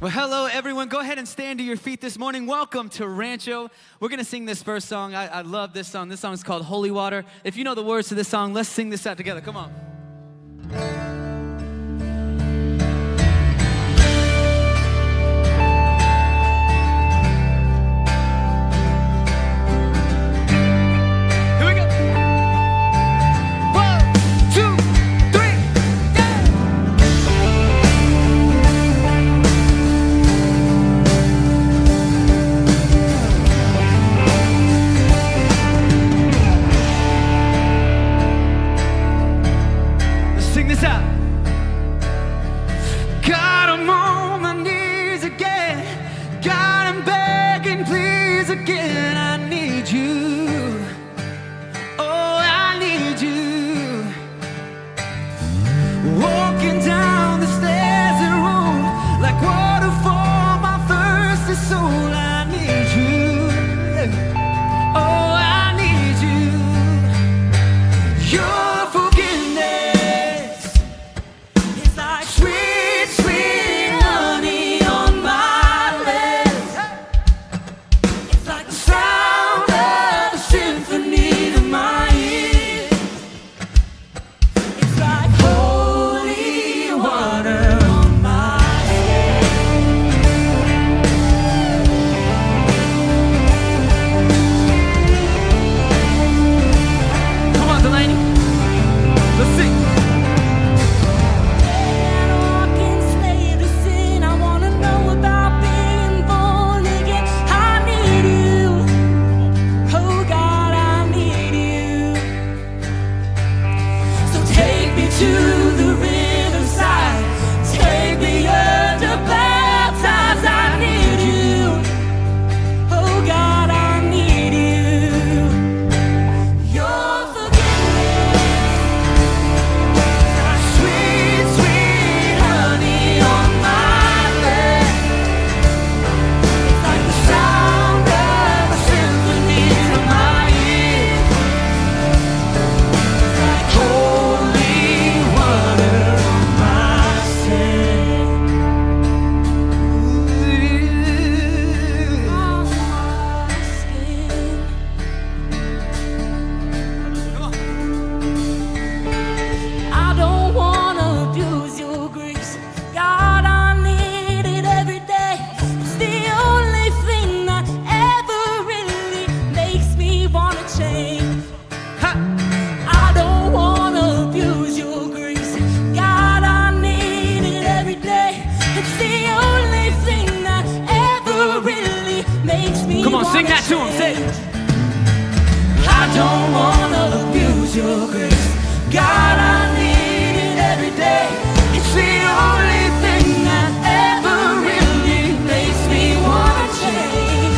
Well, hello, everyone. Go ahead and stand to your feet this morning. Welcome to Rancho. We're going to sing this first song. I love this song. This song is called Holy Water. If you know the words to this song, let's sing this out together. Come on. Sing that to him, say it. I don't wanna abuse your grace. God, I need it every day. It's the only thing that ever really makes me wanna change.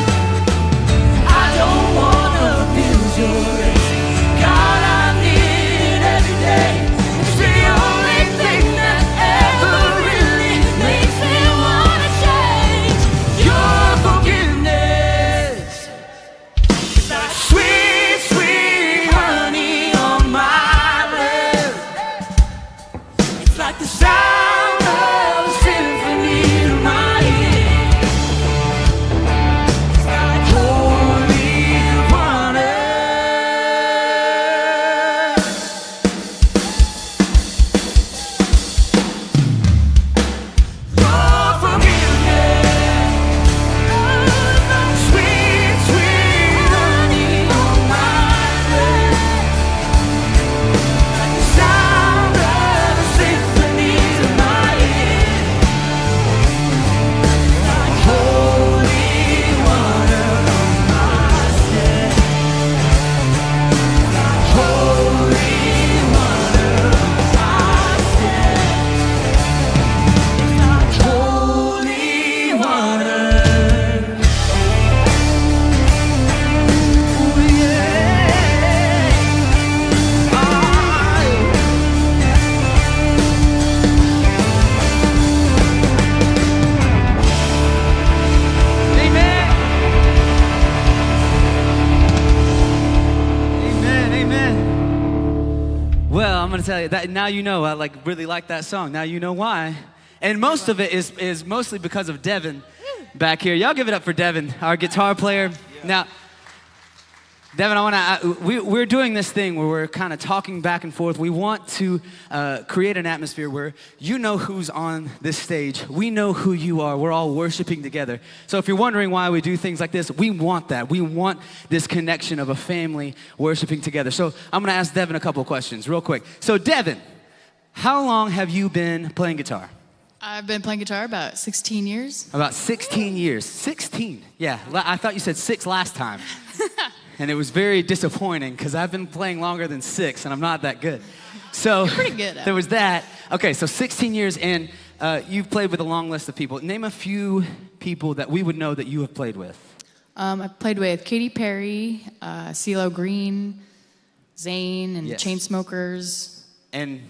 I don't wanna abuse your grace. God, I need it every day. It's the only thing that ever really makes me wanna change. Your forgiveness. I'm gonna tell you that now you know I really like that song. Now you know why. And most of it is mostly because of Devin back here. Y'all give it up for Devin, our guitar player. Now, Devin, we're doing this thing where we're kind of talking back and forth. We want to create an atmosphere where you know who's on this stage. We know who you are. We're all worshiping together. So if you're wondering why we do things like this, we want that. We want this connection of a family worshiping together. So I'm going to ask Devin a couple of questions real quick. So Devin, how long have you been playing guitar? I've been playing guitar about 16 years. About 16 years. 16? Yeah, I thought you said 6 last time. And it was very disappointing because I've been playing longer than 6 and I'm not that good. So you're pretty good. There was that. Okay, so 16 years and you've played with a long list of people. Name a few people that we would know that you have played with. I've played with Katy Perry, CeeLo Green, Zayn, and Chainsmokers. And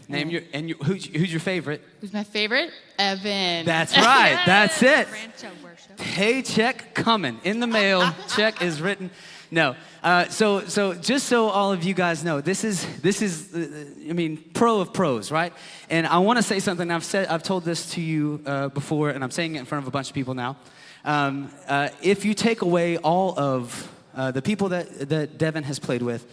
who's your favorite? Who's my favorite? Evan. That's right. That's it. Paycheck coming in the mail. Check is written. No. So just so all of you guys know, this is pro of pros, right? And I want to say something. I've told this to you before, and I'm saying it in front of a bunch of people now. If you take away all of the people that Devin has played with,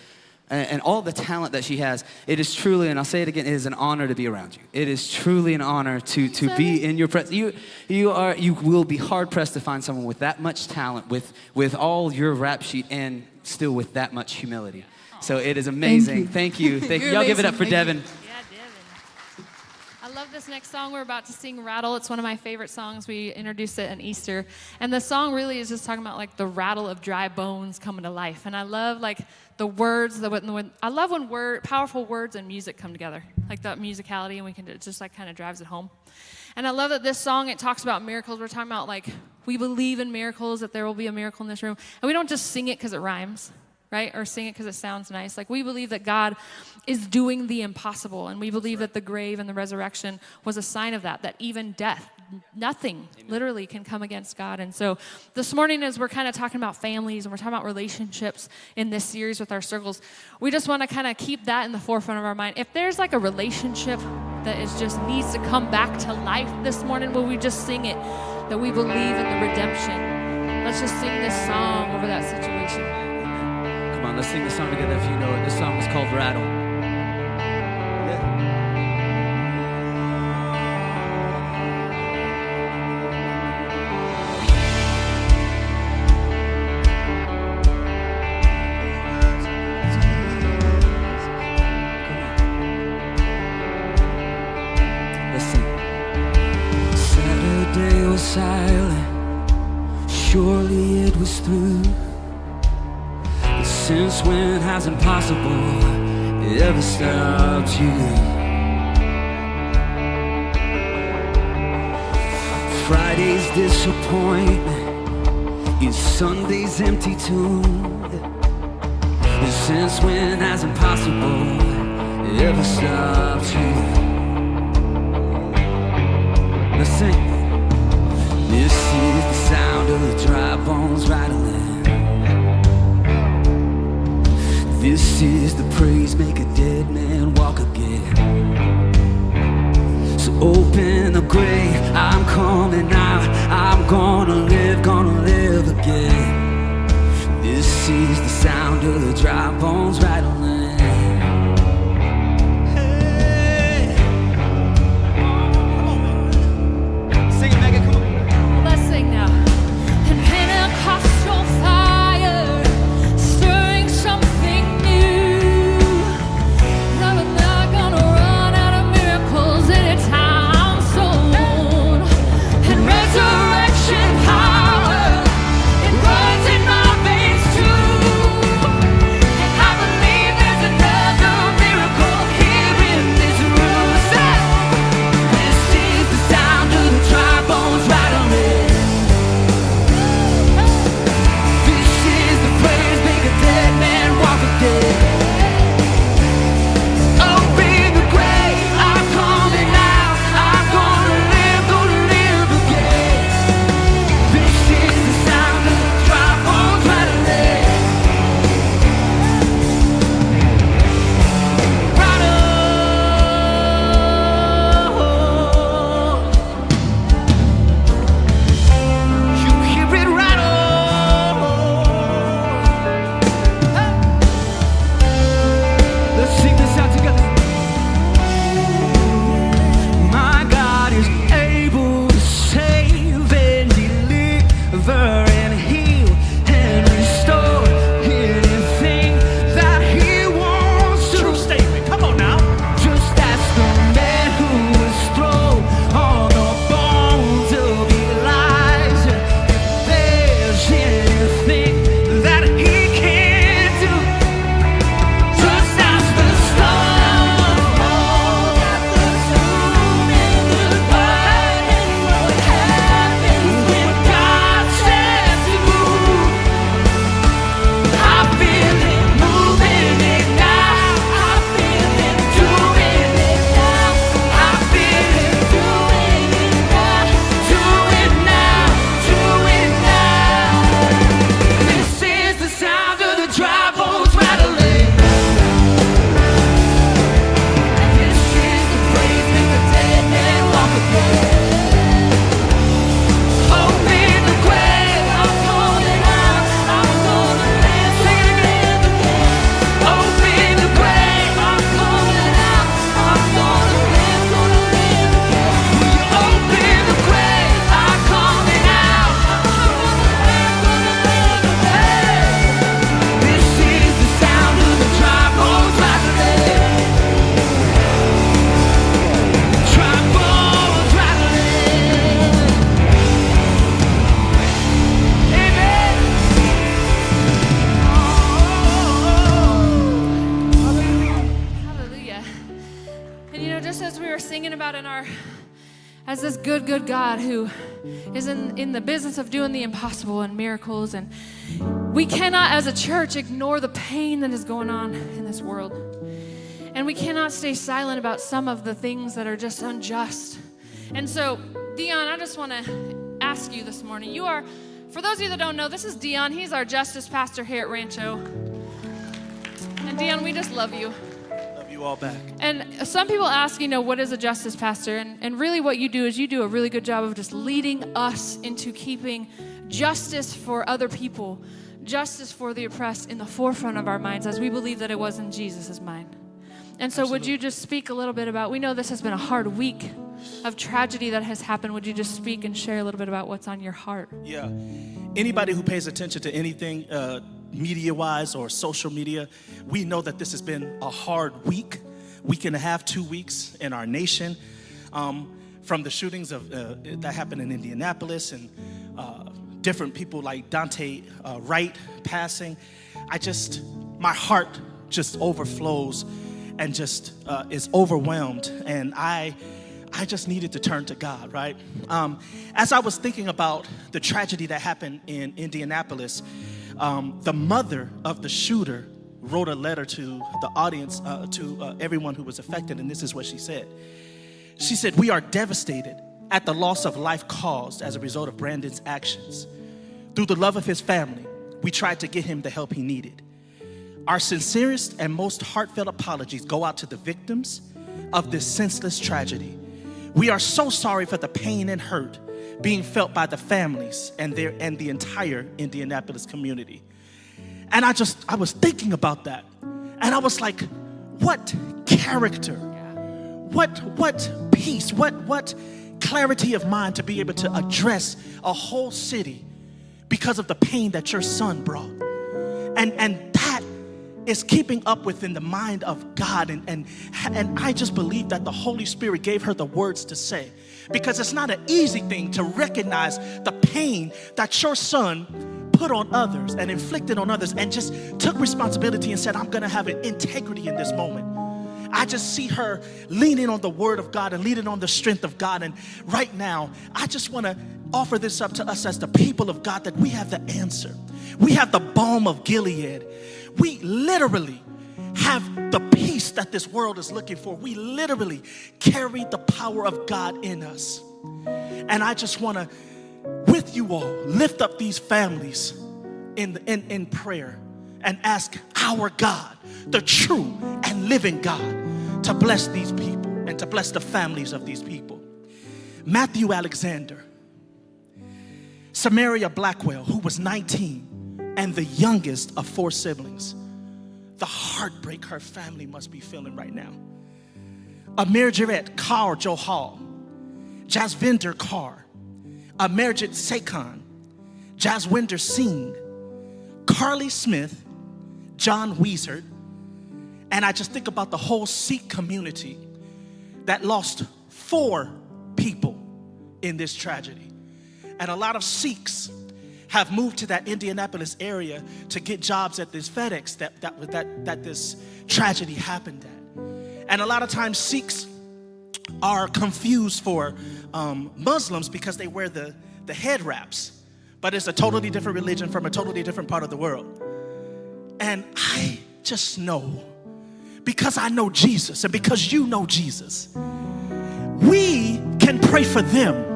and all the talent that she has, it is truly, and I'll say it again, it is an honor to be around you. It is truly an honor to be in your presence. You will be hard pressed to find someone with that much talent, with all your rap sheet, and still with that much humility. So it is amazing. Thank you. Y'all give it up for Devin. I love this next song we're about to sing, Rattle. It's one of my favorite songs. We introduced it in Easter. And the song really is just talking about like the rattle of dry bones coming to life. And I love like the words, I love when powerful words and music come together, like that musicality, and it just like kind of drives it home. And I love that this song, it talks about miracles. We're talking about like, we believe in miracles, that there will be a miracle in this room. And we don't just sing it because it rhymes, right? Or sing it because it sounds nice. Like we believe that God is doing the impossible. And we believe that the grave and the resurrection was a sign of that even death, nothing literally can come against God. And so this morning, as we're kind of talking about families and we're talking about relationships in this series with our circles, we just want to kind of keep that in the forefront of our mind. If there's like a relationship that just needs to come back to life this morning, will we just sing it, that we believe in the redemption? Let's just sing this song over that situation. Come on, let's sing this song together if you know it. This song is called Rattle. Saturday was silent, surely it was through. But since when has impossible ever stopped you? Friday's disappointment is Sunday's empty tomb. And since when has impossible ever stopped you? Let's sing. This is the sound of the dry bones rattling. This is the praise, make a dead man walk again. So open the grave, I'm coming out. I'm gonna live again. This is the sound of the dry bones rattling. I believe singing about as this good, good God who is in the business of doing the impossible and miracles. And we cannot, as a church, ignore the pain that is going on in this world. And we cannot stay silent about some of the things that are just unjust. And so, Dion, I just want to ask you this morning. For those of you that don't know, this is Dion. He's our justice pastor here at Rancho. And Dion, we just love you. Love you all back. And some people ask, what is a justice pastor? And really what you do is you do a really good job of just leading us into keeping justice for other people, justice for the oppressed in the forefront of our minds, as we believe that it was in Jesus' mind. And so would you just speak a little bit about, we know this has been a hard week of tragedy that has happened. Would you just speak and share a little bit about what's on your heart? Yeah. Anybody who pays attention to anything media-wise or social media, we know that this has been a hard week and a half, 2 weeks in our nation. From the shootings that happened in Indianapolis and different people like Dante Wright passing, my heart just overflows and just is overwhelmed. And I just needed to turn to God, right? As I was thinking about the tragedy that happened in Indianapolis, the mother of the shooter wrote a letter to the audience, to everyone who was affected, and this is what she said. She said, "We are devastated at the loss of life caused as a result of Brandon's actions. Through the love of his family, we tried to get him the help he needed. Our sincerest and most heartfelt apologies go out to the victims of this senseless tragedy. We are so sorry for the pain and hurt being felt by the families and the entire Indianapolis community." And I was thinking about that, and I was like, what character, what peace, what clarity of mind to be able to address a whole city because of the pain that your son brought. And that is keeping up within the mind of God. And I just believe that the Holy Spirit gave her the words to say, because it's not an easy thing to recognize the pain that your son put on others and inflicted on others, and just took responsibility and said, I'm going to have an integrity in this moment. I just see her leaning on the word of God and leaning on the strength of God. And right now, I just want to offer this up to us as the people of God, that we have the answer. We have the balm of Gilead. We literally have the peace that this world is looking for. We literally carry the power of God in us. And I just want to, with you all, lift up these families in prayer and ask our God, the true and living God, to bless these people and to bless the families of these people. Matthew Alexander, Samaria Blackwell, who was 19 and the youngest of 4 siblings. The heartbreak her family must be feeling right now. Amir Jarrett Kaur Johal, Jasvinder Kaur, Amerjit Sekhan, Jaswinder Singh, Carly Smith, John Weisert. And I just think about the whole Sikh community that lost 4 people in this tragedy. And a lot of Sikhs have moved to that Indianapolis area to get jobs at this FedEx that this tragedy happened at. And a lot of times Sikhs are confused for Muslims because they wear the head wraps, but it's a totally different religion from a totally different part of the world. And I just know, because I know Jesus and because you know Jesus, we can pray for them.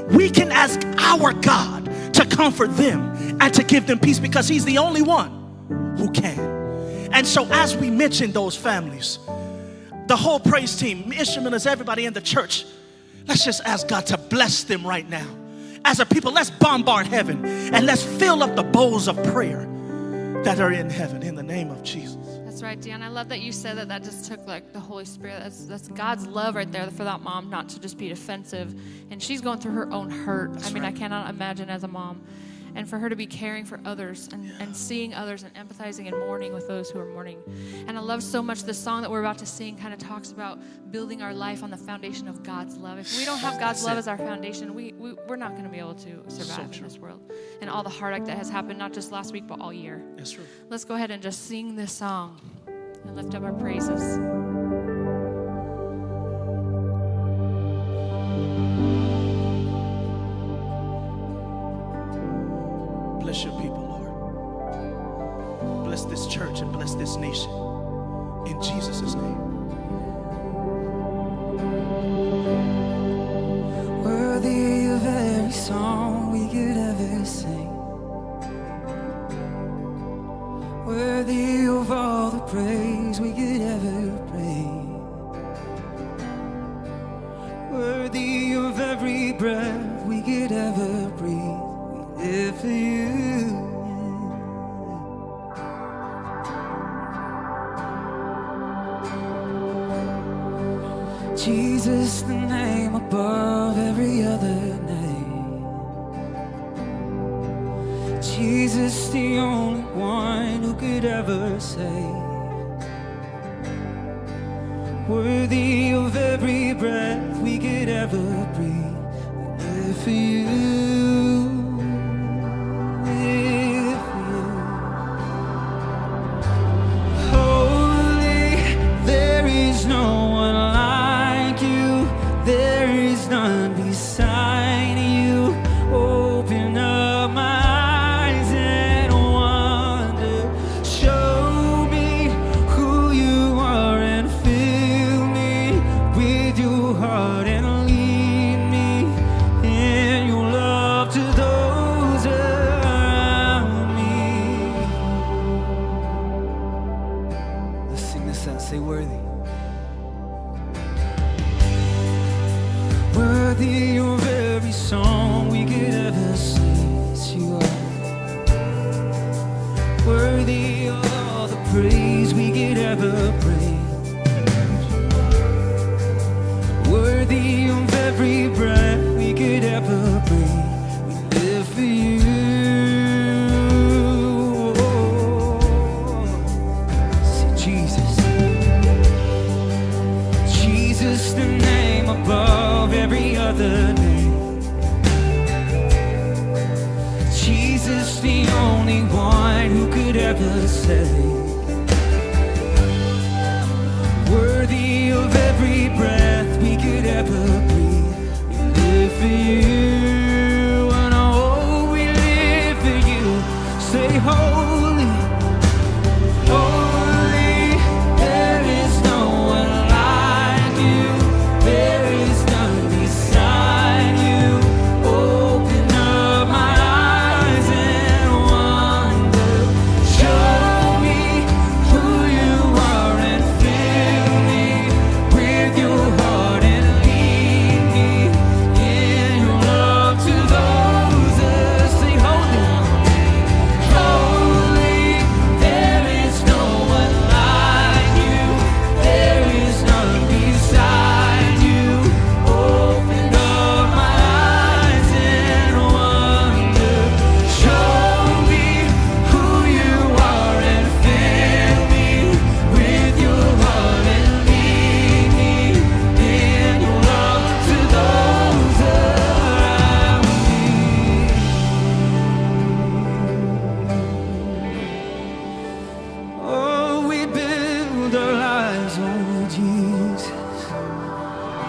We can ask our God to comfort them and to give them peace, because he's the only one who can. And so as we mention those families, the whole praise team, instrumentalists, everybody in the church, let's just ask God to bless them right now. As a people, let's bombard heaven and let's fill up the bowls of prayer that are in heaven in the name of Jesus. That's right, Dion. I love that you said that. That just took like the Holy Spirit. That's God's love right there for that mom not to just be defensive. And she's going through her own hurt. I mean, I cannot imagine as a mom. And for her to be caring for others and seeing others and empathizing and mourning with those who are mourning. And I love so much the song that we're about to sing kind of talks about building our life on the foundation of God's love. If we don't have God's love as our foundation, we're not going to be able to survive in this world. And all the heartache that has happened, not just last week, but all year. That's true. Let's go ahead and just sing this song and lift up our praises. this nation. In Jesus' name. Worthy of every song we could ever sing. Worthy of all the praise we could ever bring. Worthy of every breath we could ever breathe. We live for you. Jesus, the name above every other name. Jesus, the only one who could ever save. Worthy of every breath we could ever breathe. We live for you. Live for you. Holy, there is no one like you. There is none beside you. Open up my eyes and wonder. Show me who you are and fill me with your heart and lead me in your love to those around me. Let's sing this out. Say worthy. Worthy of every song we could ever sing. Yes, you are. Worthy of all the praise we could ever bring. Worthy of every breath we could ever breathe. We live for you. Say Jesus. Jesus, the name above every other name. Jesus, the only one who could ever save. Worthy of every breath we could ever breathe. We live for you, and oh, we live for you. Say holy, holy, there is no one like you. There is none beside you. Open up my eyes and wonder. Show me who you are and fill me with your heart and lead me in your love to those that say holy. Holy, there is no one like you. There is none beside you. Open up my eyes and wonder. Show me who you are and fill me with your heart and lead me in your love to those around me. Oh, we build our lives on Jesus.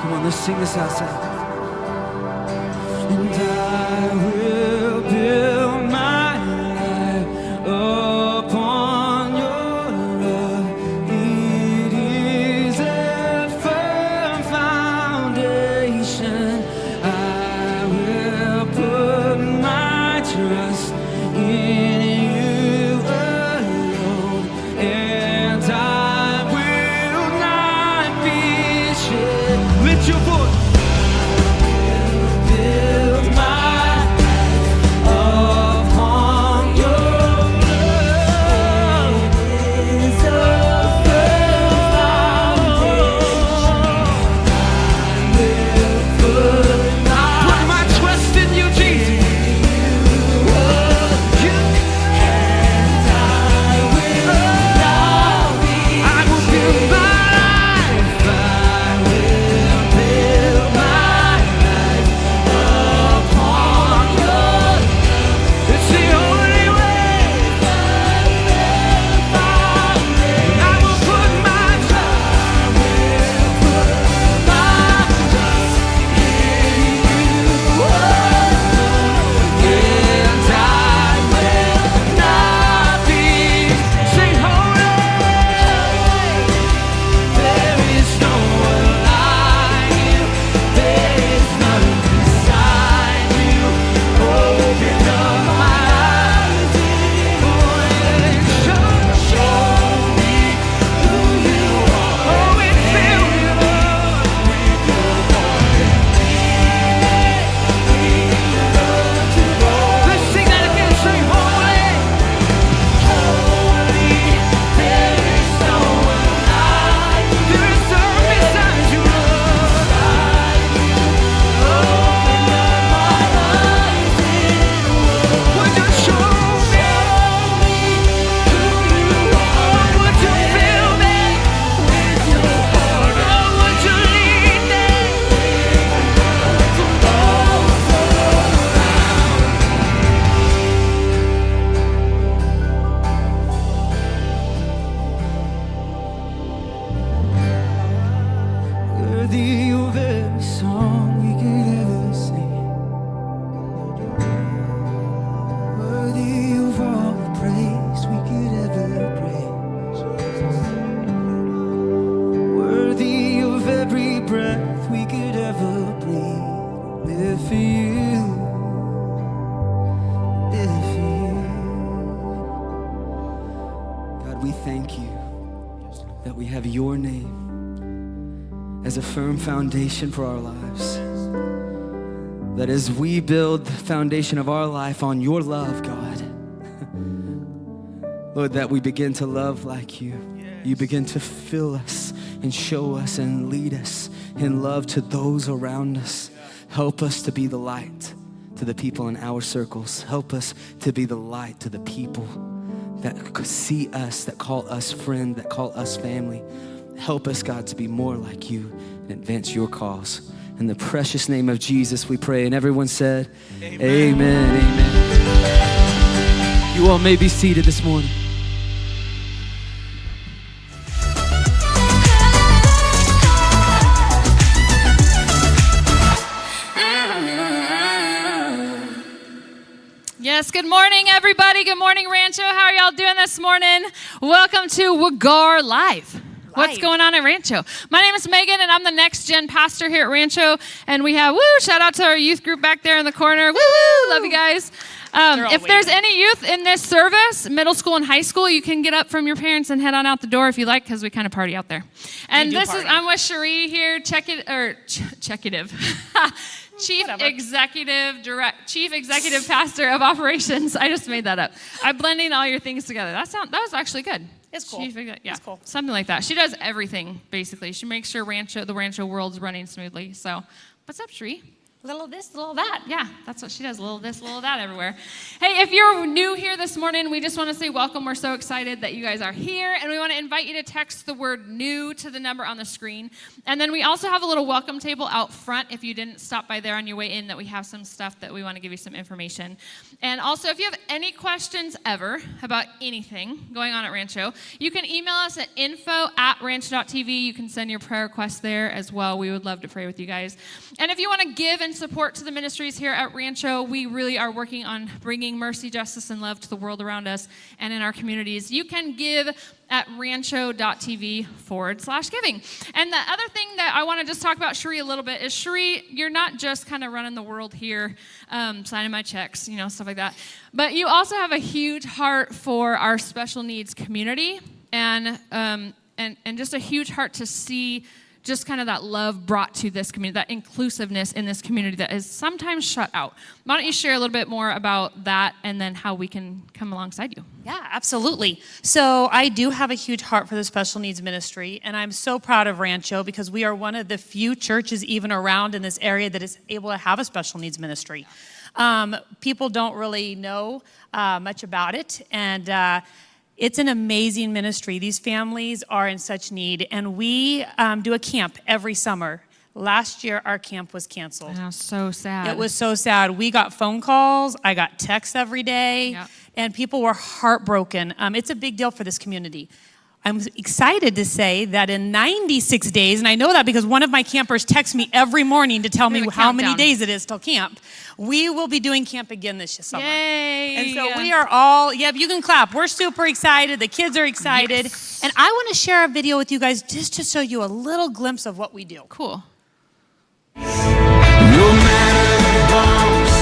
Come on, let's sing this outside. And I will build my life upon your love. It is a firm foundation. I will put my trust in you alone, and I will not be shaken. Lift your voice. Build my life upon your love. It's a firm foundation. I will put my trust in you, Jesus. I will build my life. I will build that we have your name as a firm foundation for our lives. That as we build the foundation of our life on your love, God, Lord, that we begin to love like you. You begin to fill us and show us and lead us in love to those around us. Help us to be the light to the people in our circles. Help us to be the light to the people that see us, that call us friend, that call us family. Help us, God, to be more like you and advance your cause. In the precious name of Jesus, we pray. And everyone said, amen, amen. You all may be seated this morning. Yes, good morning, everybody. Good morning, Rancho. How are y'all doing this morning? Welcome to Wagar Live. What's going on at Rancho? My name is Megan, and I'm the next gen pastor here at Rancho. And we have, shout out to our youth group back there in the corner. Woo, love you guys. If there's any youth in this service, middle school and high school, you can get up from your parents and head on out the door if you like, because we kind of party out there. And I'm with Cherie here, Chief Executive Pastor of Operations. I just made that up. I'm blending all your things together. That was actually good. It's cool. It's cool. Something like that. She does everything, basically. She makes sure the Rancho world's running smoothly. So, what's up, Cherie? Little this, little that. Yeah, that's what she does. Little this, little that everywhere. Hey, if you're new here this morning, we just want to say welcome. We're so excited that you guys are here. And we want to invite you to text the word new to the number on the screen. And then we also have a little welcome table out front if you didn't stop by there on your way in, that we have some stuff that we want to give you some information. And also, if you have any questions ever about anything going on at Rancho, you can email us at info@rancho.tv. You can send your prayer requests there as well. We would love to pray with you guys. And if you want to give and support to the ministries here at Rancho, we really are working on bringing mercy, justice, and love to the world around us and in our communities. You can give at rancho.tv/giving. And the other thing that I want to just talk about Cherie a little bit is, Cherie, you're not just kind of running the world here, signing my checks, stuff like that, but you also have a huge heart for our special needs community, and just a huge heart to see just kind of that love brought to this community, that inclusiveness in this community that is sometimes shut out. Why don't you share a little bit more about that and then how we can come alongside you? Yeah, absolutely. So I do have a huge heart for the special needs ministry, and I'm so proud of Rancho because we are one of the few churches even around in this area that is able to have a special needs ministry. People don't really know much about it, and it's an amazing ministry. These families are in such need, and we do a camp every summer. Last year, our camp was canceled. Oh, so sad. It was so sad. We got phone calls. I got texts every day, and people were heartbroken. It's a big deal for this community. I'm excited to say that in 96 days, and I know that because one of my campers texts me every morning to tell me how many days it is till camp, we will be doing camp again this summer. Yay! And so we are all, you can clap. We're super excited. The kids are excited. Yes. And I want to share a video with you guys just to show you a little glimpse of what we do. Cool. No matter the bumps,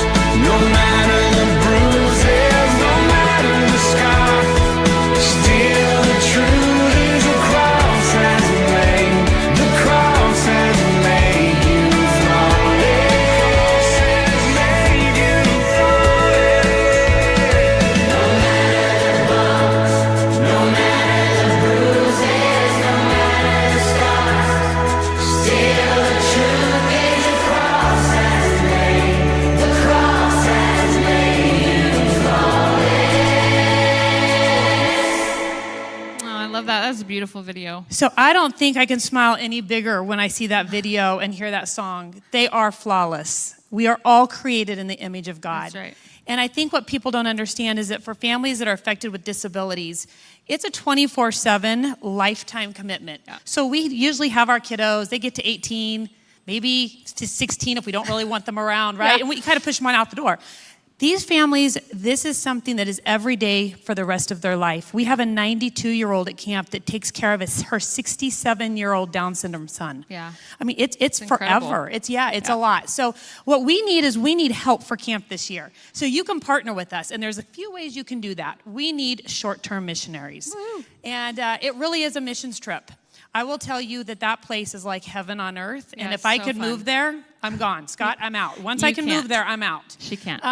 no matter the bruises, no matter the scar, still the truth is the cross has made, the cross has made you flawless, has made you flawless. No matter the bumps, no matter the bruises, no matter the scars, still the truth is the cross has made, the cross has made you flawless. Oh, I love that. That's a beautiful video. So I don't think I can smile any bigger when I see that video and hear that song. They are flawless. We are all created in the image of God. That's right. And I think what people don't understand is that for families that are affected with disabilities, it's a 24/7 lifetime commitment. Yeah. So we usually have our kiddos, they get to 18, maybe to 16 if we don't really want them around, right? Yeah. And we kind of push them on out the door. These families, this is something that is every day for the rest of their life. We have a 92-year-old at camp that takes care of her 67-year-old Down syndrome son. Yeah. I mean, it's forever. It's a lot. So what we need help for camp this year. So you can partner with us, and there's a few ways you can do that. We need short-term missionaries. Woo. And it really is a missions trip. I will tell you that place is like heaven on earth. Yeah, and if I could fun. move there, I'm gone. Scott, I'm out. Once You I can can't. move there, I'm out. She can't.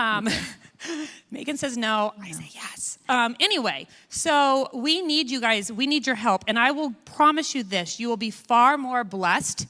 Megan says no. I say yes. Anyway, so we need you guys. We need your help. And I will promise you this. You will be far more blessed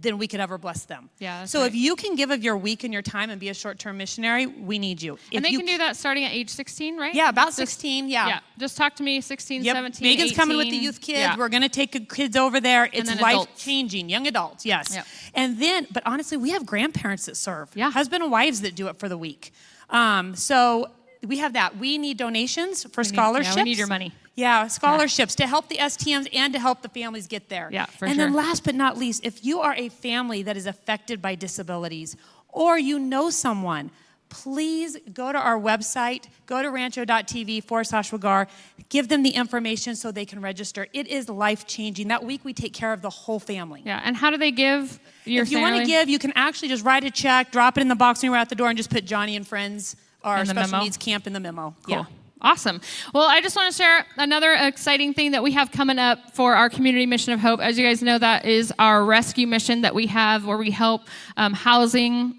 than we could ever bless them. Yeah, that's so right. if you can give of your week and your time and be a short-term missionary, we need you. And If they you can do that starting at age 16, right? Yeah, about 16, yeah. Yeah, just talk to me, 16, Yep. 17, Megan's 18. coming with the youth kids. Yeah. We're going to take kids over there. It's then adults. life-changing. Young adults, yes. Yep. And then, but honestly, we have grandparents that serve. Yeah. Husband and wives that do it for the week. So we have that. We need donations for scholarships. Yeah, we need your money. Yeah, scholarships to help the STMs and to help the families get there. Yeah, for and sure. then last but not least, if you are a family that is affected by disabilities or you know someone, please go to our website, go to rancho.tv/Wagar, give them the information so they can register. It is life-changing. That week we take care of the whole family. Yeah, and how do they give? If you want to give, you can actually just write a check, drop it in the box when you're at the door, and just put Johnny and Friends or In the Special memo? Needs Camp in the memo. Cool. Yeah. Awesome. Well, I just want to share another exciting thing that we have coming up for our Community Mission of Hope. As you guys know, that is our rescue mission that we have where we help housing.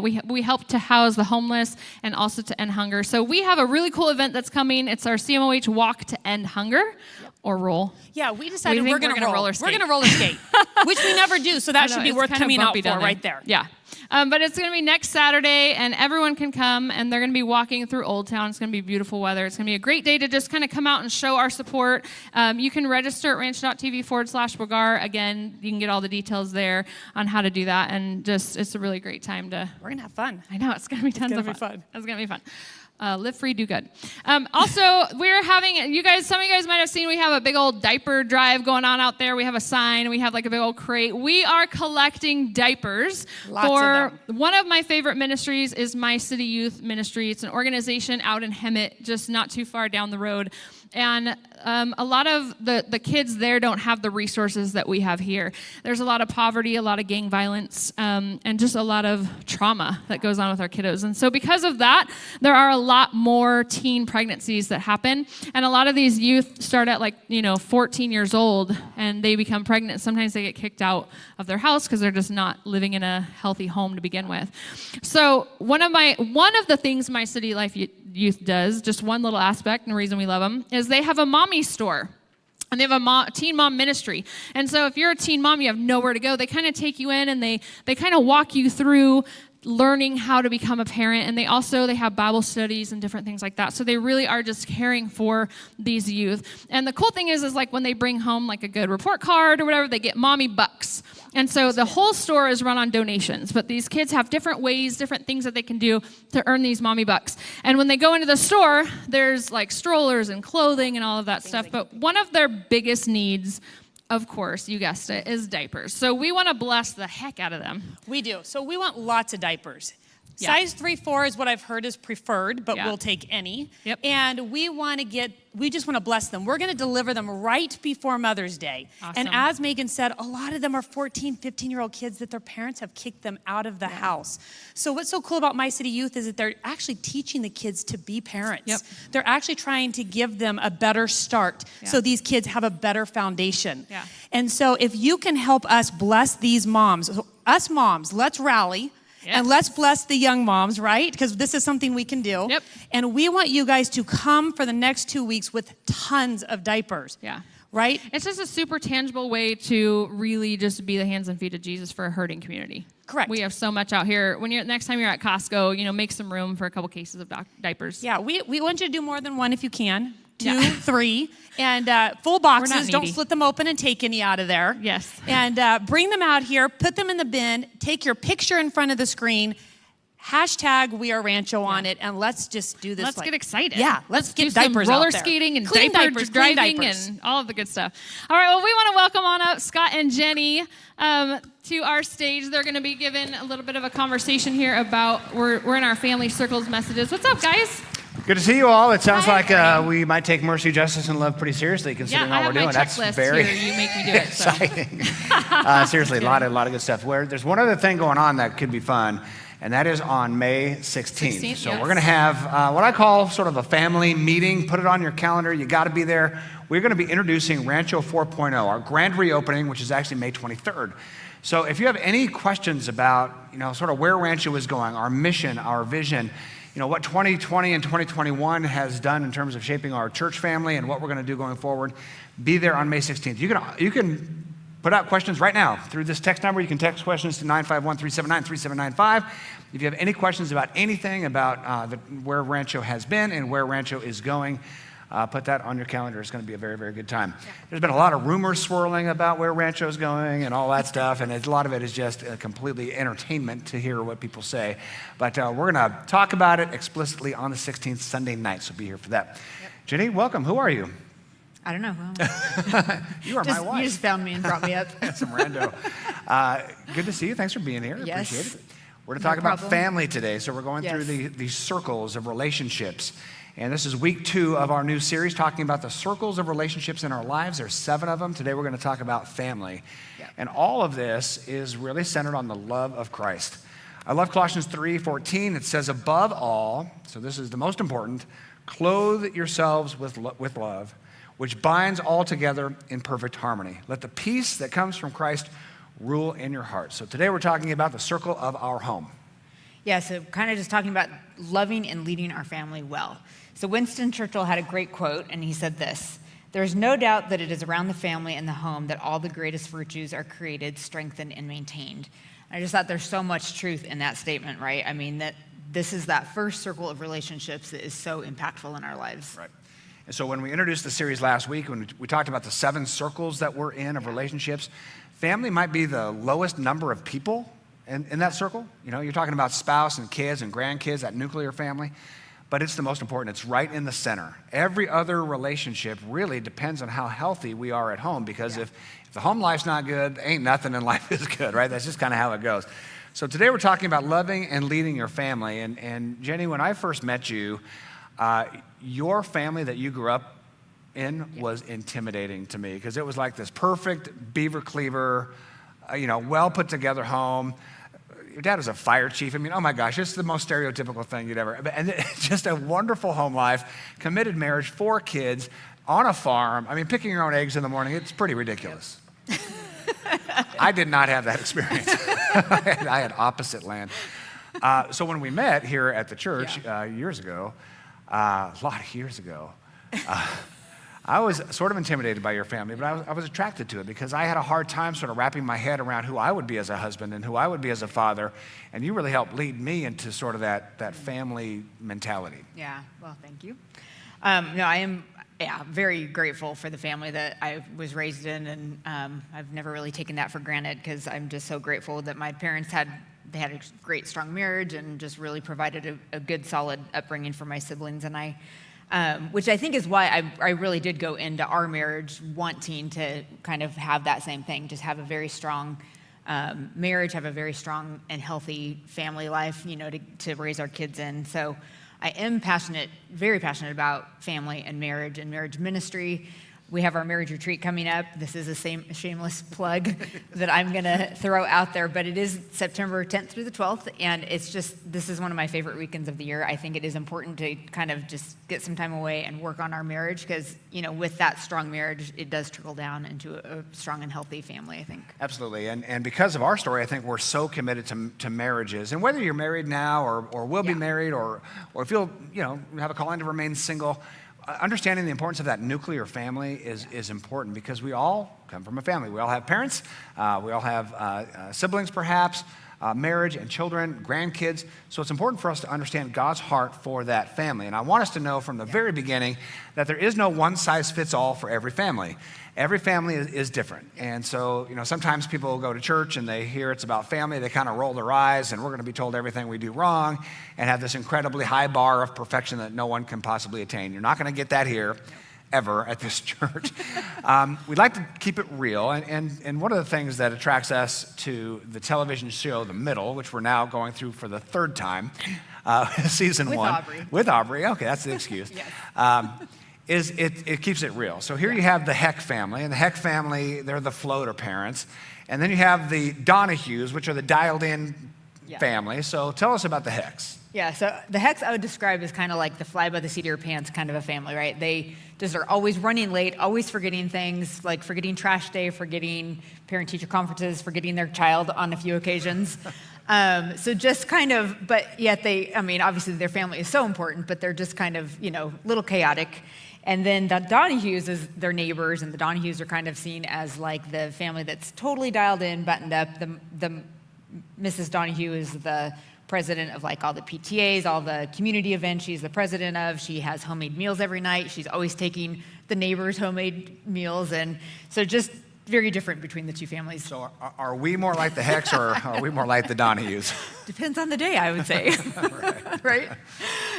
We help to house the homeless and also to end hunger. So we have a really cool event that's coming. It's our CMOH Walk to End Hunger, or roll. Yeah, we decided We we're think going to roller skate. We're going to roller skate, which we never do. So that I know, should be it's worth kind of coming out bumpy for down right there. Yeah. But it's going to be next Saturday, and everyone can come, and they're going to be walking through Old Town. It's going to be beautiful weather. It's going to be a great day to just kind of come out and show our support. You can register at ranch.tv/Wagar. Again, you can get all the details there on how to do that, and just it's a really great time to. We're going to have fun. I know, it's going to be tons of gonna fun. be fun. It's going to be fun. Live free, do good. Also, we're having, some of you guys might have seen, we have a big old diaper drive going on out there. We have a sign, we have like a big old crate. We are collecting diapers Lots for of them. one of my favorite ministries is My City Youth Ministry. It's an organization out in Hemet, just not too far down the road. And a lot of the kids there don't have the resources that we have here. There's a lot of poverty, a lot of gang violence, and just a lot of trauma that goes on with our kiddos. And so because of that, there are a lot more teen pregnancies that happen. And a lot of these youth start at 14 years old, and they become pregnant. Sometimes they get kicked out of their house because they're just not living in a healthy home to begin with. So one of the things My City Life Youth does, just one little aspect, and the reason we love them, is they have a mommy store. And they have a teen mom ministry. And so if you're a teen mom, you have nowhere to go. They kind of take you in and they kind of walk you through learning how to become a parent. And they have Bible studies and different things like that. So they really are just caring for these youth. And the cool thing is like when they bring home like a good report card or whatever, they get mommy bucks. And so the whole store is run on donations, but these kids have different ways, different things that they can do to earn these mommy bucks. And when they go into the store, there's like strollers and clothing and all of that stuff. But one of their biggest needs, of course, you guessed it, is diapers. So we want to bless the heck out of them. We do. So we want lots of diapers. Yeah. Size 3-4 is what I've heard is preferred, but Yeah. we'll take any. Yep. And we just want to bless them. We're going to deliver them right before Mother's Day. Awesome. And as Megan said, a lot of them are 14, 15-year-old kids that their parents have kicked them out of the house. So what's so cool about My City Youth is that they're actually teaching the kids to be parents. Yep. They're actually trying to give them a better start so these kids have a better foundation. Yeah. And so if you can help us bless these moms, so us moms, let's rally. Yes. And let's bless the young moms, right? Because this is something we can do. Yep. And we want you guys to come for the next 2 weeks with tons of diapers. Yeah. Right? It's just a super tangible way to really just be the hands and feet of Jesus for a hurting community. Correct. We have so much out here. Next time you're at Costco, make some room for a couple cases of diapers. Yeah, we want you to do more than one if you can. 2, Yeah. 3, and full boxes. Don't needy. split them open and take any out of there. Yes. And bring them out here, put them in the bin, take your picture in front of the screen, hashtag We Are Rancho on it, and let's just do this. Let's get excited. Yeah, let's get do some diapers roller out there. skating and Clean diaper diapers, clean driving diapers. and all of the good stuff. All right, well, we want to welcome on up Scott and Jenny to our stage. They're going to be given a little bit of a conversation here about, we're in our family circles messages. What's up, guys? Good to see you all. It sounds like we might take mercy, justice, and love pretty seriously, considering all we're doing. That's very here. You make me do it. So. exciting. Seriously, a lot of good stuff. There's one other thing going on that could be fun, and that is on May 16th. So we're going to have what I call sort of a family meeting. Put it on your calendar. You got to be there. We're going to be introducing Rancho 4.0, our grand reopening, which is actually May 23rd. So if you have any questions about, sort of where Rancho is going, our mission, our vision, what 2020 and 2021 has done in terms of shaping our church family and what we're going to do going forward, be there on May 16th. You can put out questions right now through this text number. You can text questions to 951-379-3795. If you have any questions about anything about where Rancho has been and where Rancho is going, put that on your calendar. It's going to be a very, very good time. There's been a lot of rumors swirling about where Rancho's going and all that stuff, and a lot of it is just completely entertainment to hear what people say. But we're going to talk about it explicitly on the 16th, Sunday night, so be here for that. Yep. Jenny, welcome. Who are you? I don't know. You are my wife. You just found me and brought me up. Some rando. Good to see you. Thanks for being here. Yes. Appreciate it. We're going to talk about family today, so we're going through the circles of relationships. And this is week 2 of our new series, talking about the circles of relationships in our lives. There's 7 of them. Today we're going to talk about family. Yep. And all of this is really centered on the love of Christ. I love Colossians 3:14. It says, above all, so this is the most important, clothe yourselves with love, which binds all together in perfect harmony. Let the peace that comes from Christ rule in your heart. So today we're talking about the circle of our home. Yeah, so kind of just talking about loving and leading our family well. So Winston Churchill had a great quote, and he said this: there is no doubt that it is around the family and the home that all the greatest virtues are created, strengthened, and maintained. And I just thought there's so much truth in that statement, right? I mean, that this is that first circle of relationships that is so impactful in our lives. Right. And so when we introduced the series last week, when we talked about the 7 circles that we're in of relationships, family might be the lowest number of people in that circle. You're talking about spouse and kids and grandkids, that nuclear family. But it's the most important. It's right in the center. Every other relationship really depends on how healthy we are at home, because if the home life's not good, ain't nothing in life is good, right? That's just kind of how it goes. So today we're talking about loving and leading your family. And Jenny, when I first met you, your family that you grew up in was intimidating to me, because it was like this perfect beaver cleaver, well put together home. Your dad was a fire chief. I mean, oh my gosh, it's the most stereotypical thing you'd ever, and just a wonderful home life, committed marriage, 4 kids, on a farm. I mean, picking your own eggs in the morning, it's pretty ridiculous. I did not have that experience. I had opposite land. So when we met here at the church years ago, a lot of years ago, I was sort of intimidated by your family, but I was attracted to it because I had a hard time sort of wrapping my head around who I would be as a husband and who I would be as a father, and you really helped lead me into sort of that family mentality. Yeah, well, thank you. No, I am very grateful for the family that I was raised in, and I've never really taken that for granted, because I'm just so grateful that my parents had a great, strong marriage and just really provided a good, solid upbringing for my siblings and I. Which I think is why I really did go into our marriage wanting to kind of have that same thing, just have a very strong marriage, have a very strong and healthy family life, to raise our kids in. So I am very passionate about family and marriage ministry. We have our marriage retreat coming up. This is a shameless plug that I'm going to throw out there, but it is September 10th through the 12th, and this is one of my favorite weekends of the year. I think it is important to kind of just get some time away and work on our marriage, because, with that strong marriage, it does trickle down into a strong and healthy family, I think. Absolutely, and because of our story, I think we're so committed to marriages. And whether you're married now or will be married, or if you'll, have a calling to remain single, understanding the importance of that nuclear family is important, because we all come from a family. We all have parents. We all have siblings, perhaps, marriage and children, grandkids. So it's important for us to understand God's heart for that family. And I want us to know from the very beginning that there is no one-size-fits-all for every family. Every family is different. And so, sometimes people go to church and they hear it's about family, they kind of roll their eyes, and we're going to be told everything we do wrong and have this incredibly high bar of perfection that no one can possibly attain. You're not going to get that here. ever at this church. We'd like to keep it real, and one of the things that attracts us to the television show The Middle, which we're now going through for the third time, season With 1. Aubrey. With Aubrey, okay, that's the excuse. Yes. Is it keeps it real. So here you have the Heck family, and the Heck family, they're the floater parents. And then you have the Donahues, which are the dialed-in family. So tell us about the Hecks. Yeah, so the Hecks I would describe as kind of like the fly by the seat of your pants kind of a family, right? They just are always running late, always forgetting things, like forgetting trash day, forgetting parent-teacher conferences, forgetting their child on a few occasions. So just kind of, but yet obviously their family is so important, but they're just kind of, a little chaotic. And then the Donahues is their neighbors, and the Donahues are kind of seen as like the family that's totally dialed in, buttoned up. The Mrs. Donahue is the president of like all the PTAs, all the community events she's the president of. She has homemade meals every night. She's always taking the neighbors' homemade meals. And so just very different between the two families. So are we more like the Hecks or are we more like the Donahues? Depends on the day, I would say. Right?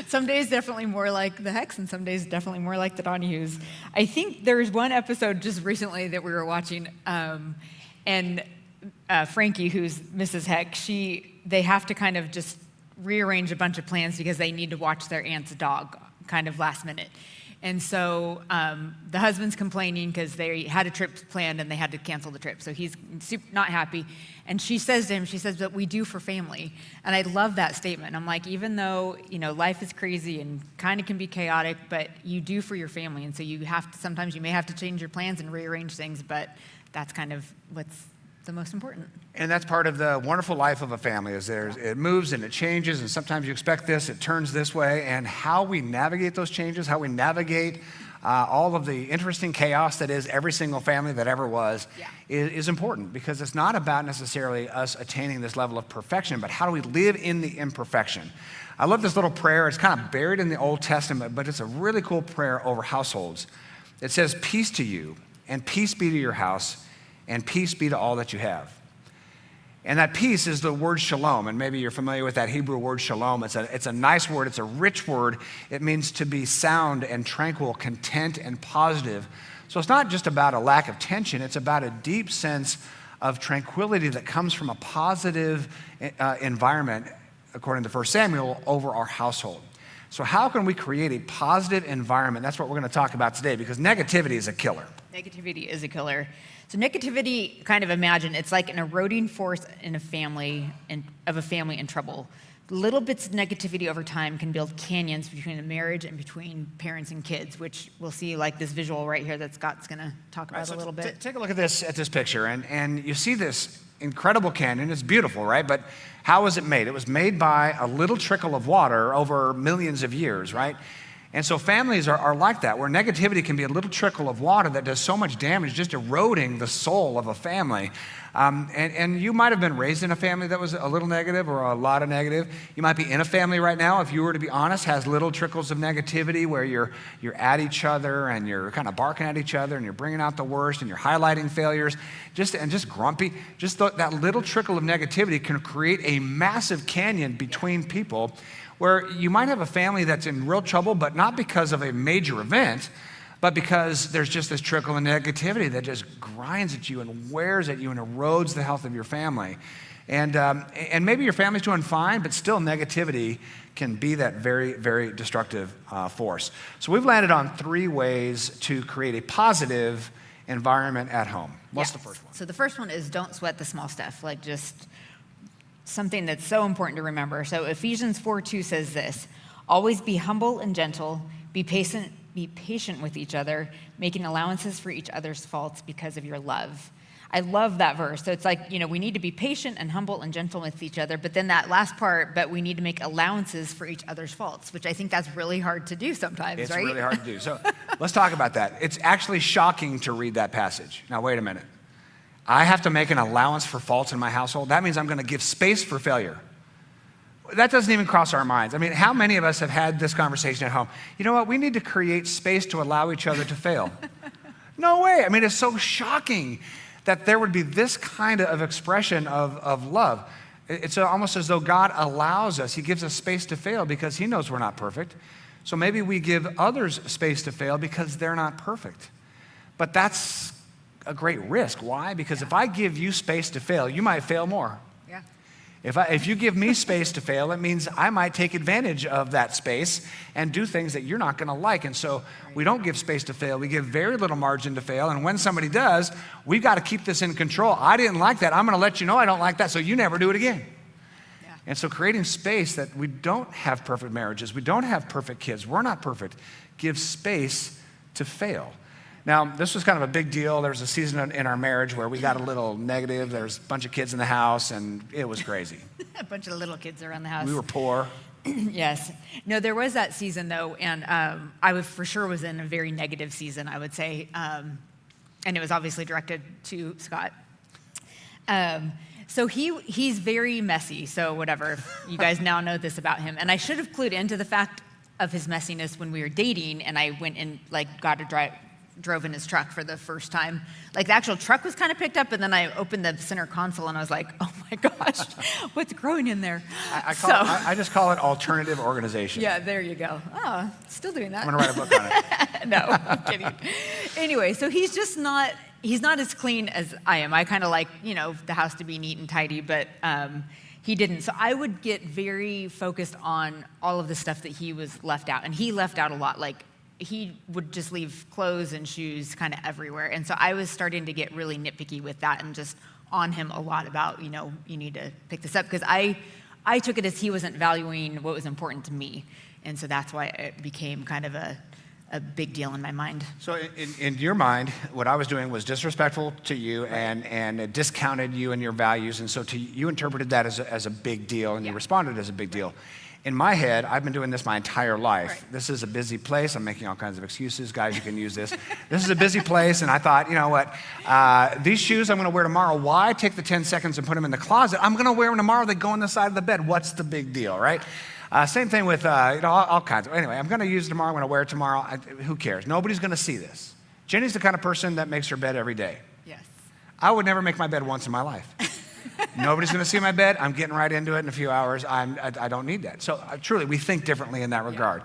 Some days definitely more like the Hecks, and some days definitely more like the Donahues. I think there was one episode just recently that we were watching, and Frankie, who's Mrs. Heck, they have to kind of just rearrange a bunch of plans because they need to watch their aunt's dog kind of last minute. And so the husband's complaining because they had a trip planned and they had to cancel the trip. So he's not happy. And she says to him, but we do for family. And I love that statement. I'm like, even though, life is crazy and kind of can be chaotic, but you do for your family. And so sometimes you may have to change your plans and rearrange things, but that's kind of what's the most important. And that's part of the wonderful life of a family is it moves and it changes, and sometimes you expect this, it turns this way, and how we navigate those changes, how we navigate all of the interesting chaos that is every single family that ever was is important, because it's not about necessarily us attaining this level of perfection, but how do we live in the imperfection. I love this little prayer. It's kind of buried in the Old Testament, but it's a really cool prayer over households. It says, "Peace to you, and peace be to your house, and peace be to all that you have." And that peace is the word shalom, and maybe you're familiar with that Hebrew word shalom. It's a nice word, it's a rich word. It means to be sound and tranquil, content and positive. So it's not just about a lack of tension, it's about a deep sense of tranquility that comes from a positive environment, according to 1 Samuel, over our household. So how can we create a positive environment? That's what we're going to talk about today, because negativity is a killer. Negativity is a killer. So negativity, kind of imagine, it's like an eroding force in a family, of a family in trouble. Little bits of negativity over time can build canyons between a marriage and between parents and kids, which we'll see like this visual right here that Scott's going to talk about a little bit. Take a look at this picture, and you see this incredible canyon. It's beautiful, right? But how was it made? It was made by a little trickle of water over millions of years, right? And so families are like that, where negativity can be a little trickle of water that does so much damage, just eroding the soul of a family. And you might have been raised in a family that was a little negative or a lot of negative. You might be in a family right now, if you were to be honest, has little trickles of negativity where you're at each other and you're kind of barking at each other and you're bringing out the worst and you're highlighting failures, just grumpy. Just that little trickle of negativity can create a massive canyon between people, where you might have a family that's in real trouble, but not because of a major event, but because there's just this trickle of negativity that just grinds at you and wears at you and erodes the health of your family. And maybe your family's doing fine, but still negativity can be that very, very destructive force. So we've landed on 3 ways to create a positive environment at home. What's the first one? So the first one is don't sweat the small stuff, like just something that's so important to remember. So Ephesians 4:2 says this: always be humble and gentle, be patient with each other, making allowances for each other's faults because of your love. I love that verse. So it's like, we need to be patient and humble and gentle with each other, but then that last part, but we need to make allowances for each other's faults, which I think that's really hard to do sometimes, it's right? It's really hard to do. So let's talk about that. It's actually shocking to read that passage. Now, wait a minute. I have to make an allowance for faults in my household? That means I'm going to give space for failure. That doesn't even cross our minds. I mean, how many of us have had this conversation at home? You know what? We need to create space to allow each other to fail. No way. I mean, it's so shocking that there would be this kind of expression of love. It's almost as though God allows us. He gives us space to fail because he knows we're not perfect. So maybe we give others space to fail because they're not perfect. But that's a great risk. Why? Because if I give you space to fail, you might fail more. Yeah. If you give me space to fail, it means I might take advantage of that space and do things that you're not going to like. And so we don't give space to fail. We give very little margin to fail. And when somebody does, we've got to keep this in control. I didn't like that. I'm going to let you know I don't like that, so you never do it again. Yeah. And so creating space that we don't have perfect marriages, we don't have perfect kids, we're not perfect, gives space to fail. Now, this was kind of a big deal. There was a season in our marriage where we got a little negative. There was a bunch of kids in the house, and it was crazy. A bunch of little kids around the house. We were poor. Yes. No, there was that season, though, and I was for sure was in a very negative season, I would say. And it was obviously directed to Scott. So he's very messy, so whatever. You guys now know this about him. And I should have clued into the fact of his messiness when we were dating, and I went and, drove in his truck for the first time. Like, the actual truck was kind of picked up, and then I opened the center console, and I was like, oh my gosh, what's growing in there? I just call it alternative organization. Yeah, there you go. Oh, still doing that. I'm going to write a book on it. No, I'm kidding. Anyway, so he's not as clean as I am. I kind of like, the house to be neat and tidy, but he didn't. So I would get very focused on all of the stuff that he was left out. And he left out a lot. Like, he would just leave clothes and shoes kind of everywhere. And so I was starting to get really nitpicky with that and just on him a lot about, you need to pick this up. Because I took it as he wasn't valuing what was important to me. And so that's why it became kind of a big deal in my mind. So in your mind, what I was doing was disrespectful to you and it discounted you and your values. And so you interpreted that as a big deal, and you responded as a big deal. In my head, I've been doing this my entire life. Right. This is a busy place. I'm making all kinds of excuses. Guys, you can use this. This is a busy place, and I thought, you know what? These shoes I'm going to wear tomorrow. Why take the 10 seconds and put them in the closet? I'm going to wear them tomorrow. They go on the side of the bed. What's the big deal, right? Same thing with, all kinds of. Anyway, I'm going to use it tomorrow. I'm going to wear it tomorrow. Who cares? Nobody's going to see this. Jenny's the kind of person that makes her bed every day. Yes. I would never make my bed once in my life. Nobody's going to see my bed. I'm getting right into it in a few hours. I don't need that. So truly, we think differently in that regard.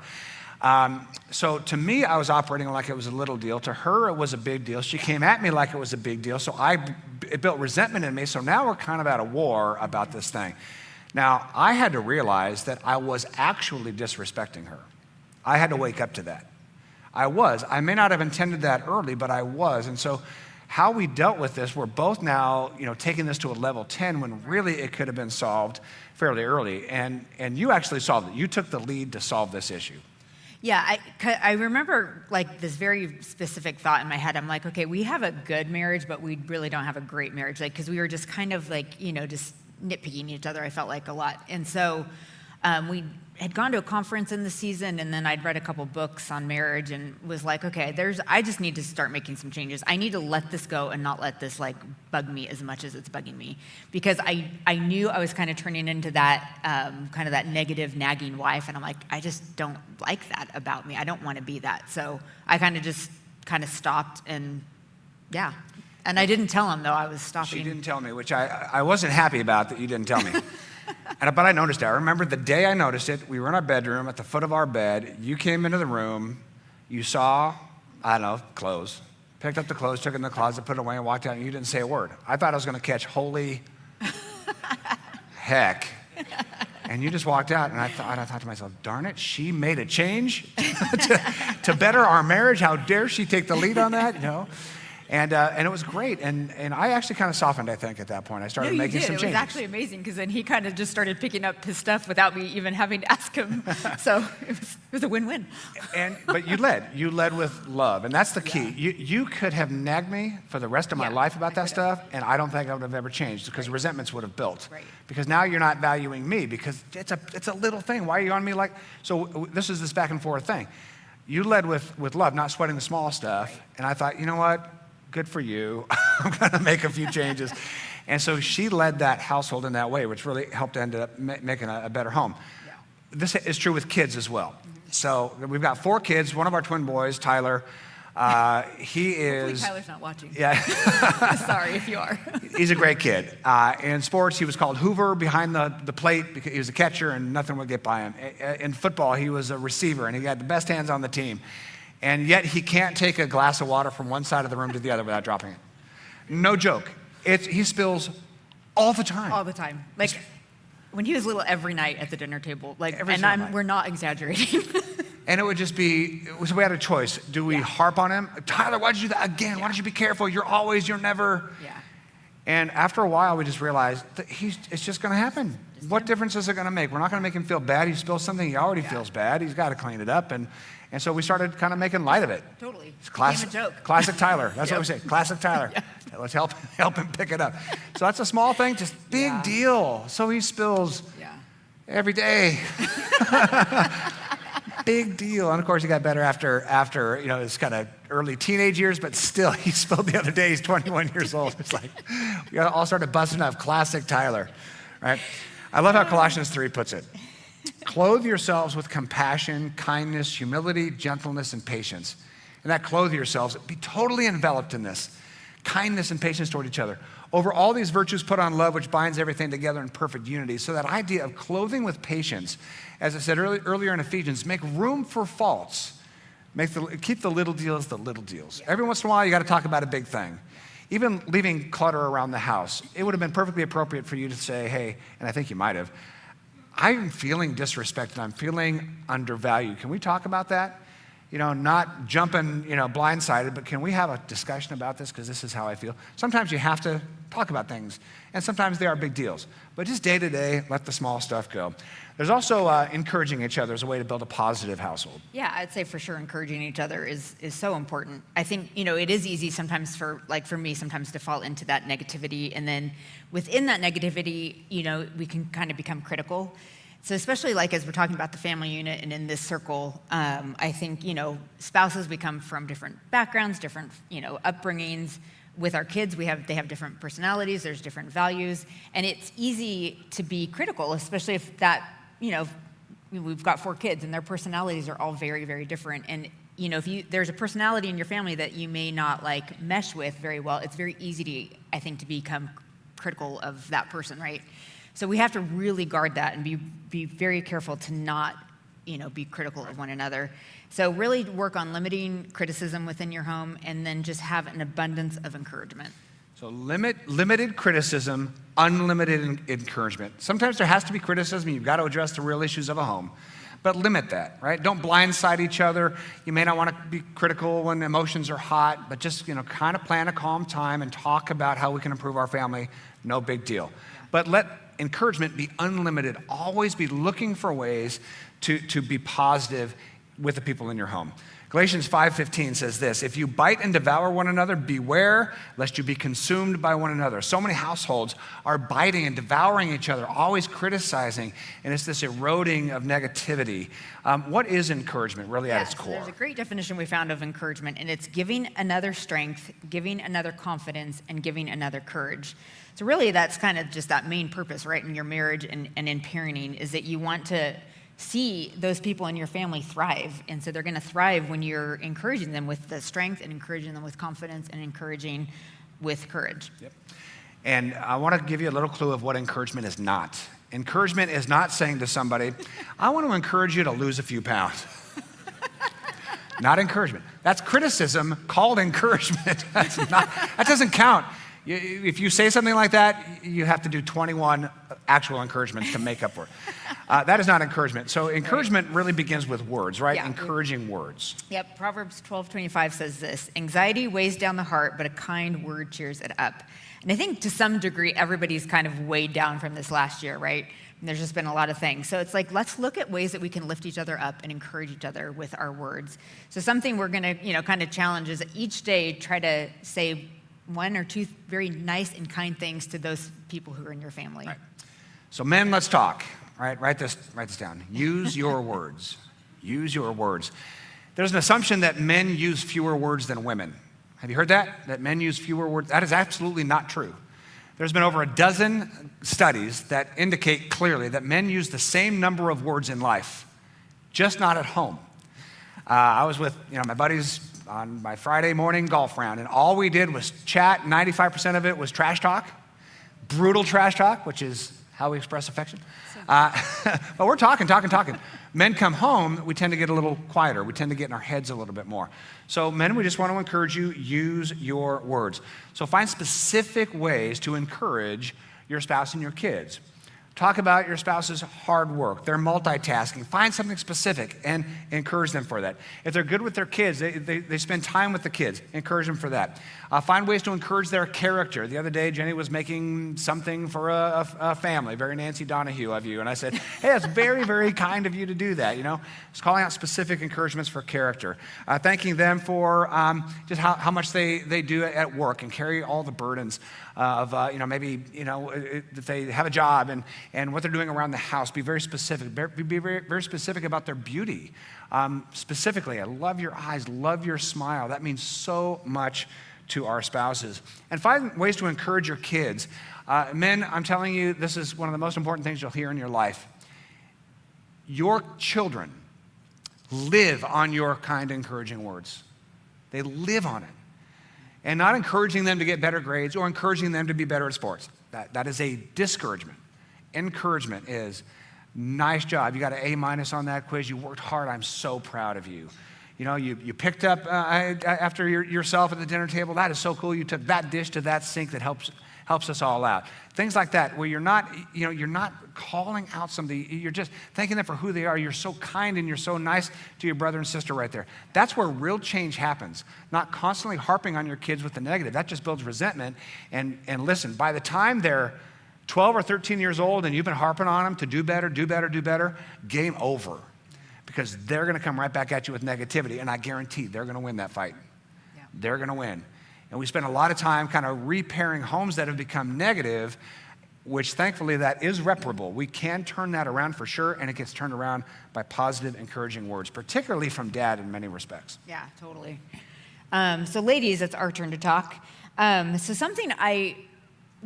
So to me, I was operating like it was a little deal. To her, it was a big deal. She came at me like it was a big deal. So it built resentment in me. So now we're kind of at a war about this thing. Now, I had to realize that I was actually disrespecting her. I had to wake up to that. I was. I may not have intended that early, but I was. And so how we dealt with this, we're both now, taking this to a level 10 when really it could have been solved fairly early. And you actually solved it. You took the lead to solve this issue. Yeah, I remember like this very specific thought in my head. I'm like, okay, we have a good marriage, but we really don't have a great marriage. Like, because we were just kind of like, just nitpicking each other, I felt like a lot. And so we had gone to a conference in the season, and then I'd read a couple books on marriage and was like, okay, I just need to start making some changes. I need to let this go and not let this like bug me as much as it's bugging me. Because I knew I was kind of turning into that kind of that negative, nagging wife, and I'm like, I just don't like that about me. I don't want to be that. So I kind of stopped, and yeah. And I didn't tell him, though, I was stopping. She didn't tell me, which I wasn't happy about that you didn't tell me. But I noticed it. I remember the day I noticed it, we were in our bedroom at the foot of our bed. You came into the room. You saw, clothes. Picked up the clothes, took it in the closet, put it away, and walked out, and you didn't say a word. I thought I was going to catch holy heck. And you just walked out, and I thought to myself, darn it, she made a change to better our marriage. How dare she take the lead on that, And it was great, and I actually kind of softened, I think, at that point. I started making some changes. It was actually amazing, because then he kind of just started picking up his stuff without me even having to ask him. So it was a win-win. But you led with love, and that's the key. Yeah. You could have nagged me for the rest of my life about that stuff, and I don't think I would have ever changed, because resentments would have built. Right. Because now you're not valuing me, because it's a little thing. Why are you on me like? So this is this back and forth thing. You led with love, not sweating the small stuff, and I thought, you know what? Good for you. I'm going to make a few changes. And so she led that household in that way, which really helped end up making a better home. Yeah. This is true with kids as well. Mm-hmm. So we've got 4 kids. One of our twin boys, Tyler, He Hopefully is. Tyler's not watching. Yeah. Sorry if you are. He's a great kid. In sports, he was called Hoover behind the plate because he was a catcher and nothing would get by him. In football, he was a receiver and he had the best hands on the team. And yet he can't take a glass of water from one side of the room to the other without dropping it. No joke. He spills all the time. All the time. Like when he was little, every night at the dinner table. Like, Every and single night. we're not exaggerating. And it would just be, so we had a choice. Do we harp on him? Tyler, why'd you do that again? Why don't you be careful? You're never. Yeah. And after a while, we just realized that it's just gonna happen. What difference is it gonna make? We're not gonna make him feel bad. He spills something, he already feels bad. He's gotta clean it up. And so we started kind of making light of it. Totally. It's classic, Became a joke. Classic Tyler. That's what we say. Classic Tyler. Yeah. Let's help him pick it up. So that's a small thing, just big deal. So he spills every day. Big deal. And of course, he got better after his kind of early teenage years, but still, he spilled the other day. He's 21 years old. It's like, we all started busting up classic Tyler, right? I love how Colossians 3 puts it. Clothe yourselves with compassion, kindness, humility, gentleness, and patience. And that clothe yourselves, be totally enveloped in this. Kindness and patience toward each other. Over all these virtues, put on love, which binds everything together in perfect unity. So that idea of clothing with patience, as I said earlier in Ephesians, make room for faults. Keep the little deals the little deals. Every once in a while, you got to talk about a big thing. Even leaving clutter around the house, it would have been perfectly appropriate for you to say, hey, and I think you might have, I'm feeling disrespected. I'm feeling undervalued. Can we talk about that? Not jumping, blindsided, but can we have a discussion about this? Because this is how I feel. Sometimes you have to talk about things, and sometimes they are big deals. But just day to day, let the small stuff go. There's also encouraging each other as a way to build a positive household. Yeah, I'd say for sure encouraging each other is so important. I think, it is easy sometimes for me sometimes to fall into that negativity. And then within that negativity, we can kind of become critical. So especially as we're talking about the family unit and in this circle, I think, spouses, we come from different backgrounds, different, upbringings. With our kids, they have different personalities, there's different values, and it's easy to be critical, especially if that, we've got 4 kids and their personalities are all very, very different. And, if there's a personality in your family that you may not mesh with very well, it's very easy to become critical of that person, right? So we have to really guard that and be very careful to not, be critical of one another. So really work on limiting criticism within your home and then just have an abundance of encouragement. So limited criticism, unlimited encouragement. Sometimes there has to be criticism. You've got to address the real issues of a home. But limit that, right? Don't blindside each other. You may not want to be critical when emotions are hot, but just, kind of plan a calm time and talk about how we can improve our family. No big deal. But let encouragement be unlimited. Always be looking for ways to be positive with the people in your home. Galatians 5:15 says this, if you bite and devour one another, beware lest you be consumed by one another. So many households are biting and devouring each other, always criticizing, and it's this eroding of negativity. What is encouragement really at its core? There's a great definition we found of encouragement, and it's giving another strength, giving another confidence, and giving another courage. So really that's kind of just that main purpose, right, in your marriage and in parenting, is that you want to see those people in your family thrive. And so they're going to thrive when you're encouraging them with the strength and encouraging them with confidence and encouraging with courage. Yep. And I want to give you a little clue of what encouragement is not. Encouragement is not saying to somebody, I want to encourage you to lose a few pounds. Not encouragement. That's criticism called encouragement. That doesn't count. If you say something like that, you have to do 21 actual encouragements to make up for it. That is not encouragement. So encouragement really begins with words, right? Yeah. Encouraging words. Yep, Proverbs 12:25 says this, anxiety weighs down the heart, but a kind word cheers it up. And I think to some degree, everybody's kind of weighed down from this last year, right? And there's just been a lot of things. So it's let's look at ways that we can lift each other up and encourage each other with our words. So something we're gonna, kind of challenge is each day try to say 1 or 2 very nice and kind things to those people who are in your family. Right. So men, let's talk. Right? Write this down. Use your words. Use your words. There's an assumption that men use fewer words than women. Have you heard that? That men use fewer words? That is absolutely not true. There's been over a dozen studies that indicate clearly that men use the same number of words in life, just not at home. I was with my buddies on my Friday morning golf round, and all we did was chat. 95% of it was trash talk, brutal trash talk, which is how we express affection. But we're talking. Men come home, we tend to get a little quieter. We tend to get in our heads a little bit more. So men, we just want to encourage you, use your words. So find specific ways to encourage your spouse and your kids. Talk about your spouse's hard work, their multitasking. Find something specific and encourage them for that. If they're good with their kids, they spend time with the kids, encourage them for that. Find ways to encourage their character. The other day, Jenny was making something for a family, very Nancy Donahue of you. And I said, hey, that's very, very kind of you to do that, you know. Just calling out specific encouragements for character. Thanking them for just how much they do at work and carry all the burdens of, if they have a job and what they're doing around the house. Be very specific. Be very, very specific about their beauty. Specifically, I love your eyes, love your smile. That means so much to our spouses. And find ways to encourage your kids. Men, I'm telling you, this is one of the most important things you'll hear in your life. Your children live on your kind, encouraging words. They live on it. And not encouraging them to get better grades or encouraging them to be better at sports. That is a discouragement. Encouragement is, nice job. You got an A- on that quiz. You worked hard. I'm so proud of you. You know, you picked up after yourself at the dinner table. That is so cool. You took that dish to that sink. That helps us all out. Things like that, where you're not calling out somebody. You're just thanking them for who they are. You're so kind and you're so nice to your brother and sister right there. That's where real change happens. Not constantly harping on your kids with the negative. That just builds resentment. And listen, by the time they're 12 or 13 years old and you've been harping on them to do better, game over. Because they're going to come right back at you with negativity, and I guarantee they're going to win that fight. Yeah. They're going to win. And we spend a lot of time kind of repairing homes that have become negative, which thankfully that is reparable. We can turn that around for sure, and it gets turned around by positive, encouraging words, particularly from dad in many respects. Yeah, totally. So ladies, it's our turn to talk. So something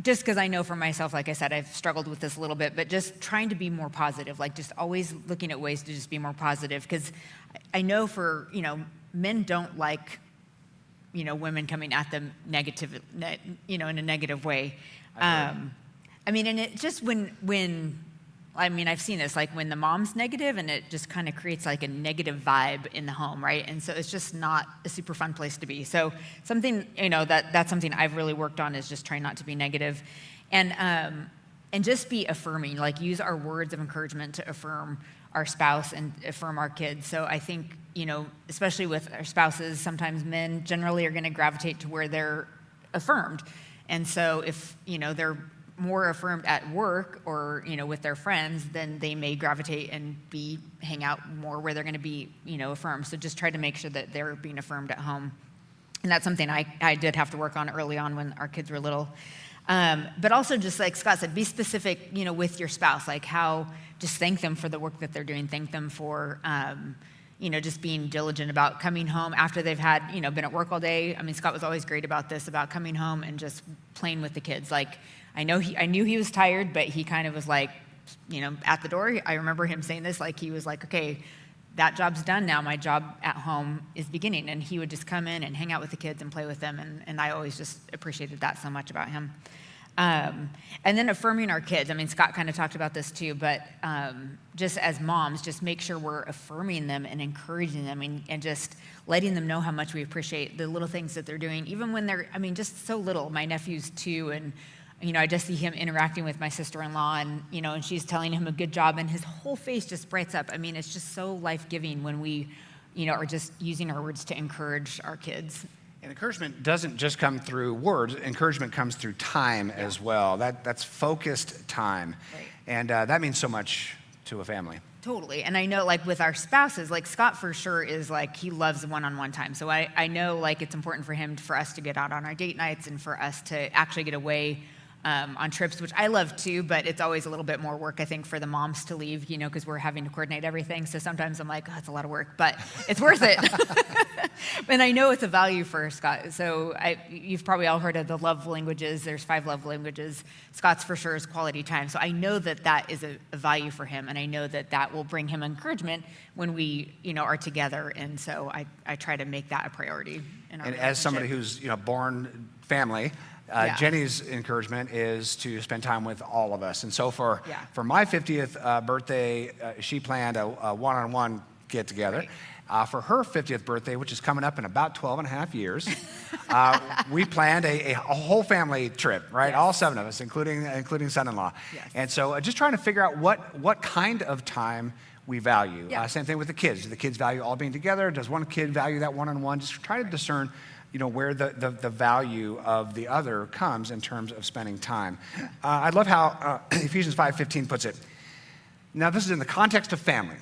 just because I know for myself, like I said, I've struggled with this a little bit, but just trying to be more positive, like just always looking at ways to just be more positive. Because I know men don't like, women coming at them negative, in a negative way. And it just I've seen this, like when the mom's negative and it just kind of creates like a negative vibe in the home, right? And so it's just not a super fun place to be. So something, that's something I've really worked on is just trying not to be negative. And just be affirming, like use our words of encouragement to affirm our spouse and affirm our kids. So I think, especially with our spouses, sometimes men generally are going to gravitate to where they're affirmed. And so if, they're more affirmed at work or, with their friends, then they may gravitate and hang out more where they're going to be, affirmed. So just try to make sure that they're being affirmed at home. And that's something I did have to work on early on when our kids were little. But also just like Scott said, be specific, with your spouse, like just thank them for the work that they're doing. Thank them for, just being diligent about coming home after they've had, been at work all day. I mean, Scott was always great about this, about coming home and just playing with the kids. Like, I knew he was tired, but he kind of was like, at the door. I remember him saying this, like he was like, okay, that job's done now. My job at home is beginning. And he would just come in and hang out with the kids and play with them. And I always just appreciated that so much about him. And then affirming our kids. I mean, Scott kind of talked about this too, but just as moms, just make sure we're affirming them and encouraging them and just letting them know how much we appreciate the little things that they're doing, even when they're, just so little. My nephew's 2, and I just see him interacting with my sister-in-law and she's telling him a good job and his whole face just brights up. It's just so life-giving when we, are just using our words to encourage our kids. And encouragement doesn't just come through words. Encouragement comes through time as well. That's focused time. Right. And that means so much to a family. Totally. And I know like with our spouses, like Scott for sure is like, he loves one-on-one time. So I know like it's important for us to get out on our date nights and for us to actually get away on trips, which I love too, but it's always a little bit more work, I think, for the moms to leave, because we're having to coordinate everything. So sometimes I'm like, oh, it's a lot of work, but it's worth it. And I know it's a value for Scott. So you've probably all heard of the love languages. There's 5 love languages. Scott's for sure is quality time. So I know that that is a value for him, and I know that that will bring him encouragement when we, are together. And so I try to make that a priority in our And as somebody who's, born family, Jenny's encouragement is to spend time with all of us. And so for my 50th birthday, she planned a one-on-one get-together. Right. For her 50th birthday, which is coming up in about 12 and a half years, we planned a whole family trip, right? Yes. All 7 of us, including son-in-law. Yes. And so just trying to figure out what kind of time we value. Yeah. Same thing with the kids. Do the kids value all being together? Does one kid value that one-on-one? Just try to discern where the value of the other comes in terms of spending time. I love how Ephesians 5:15 puts it. Now, this is in the context of family.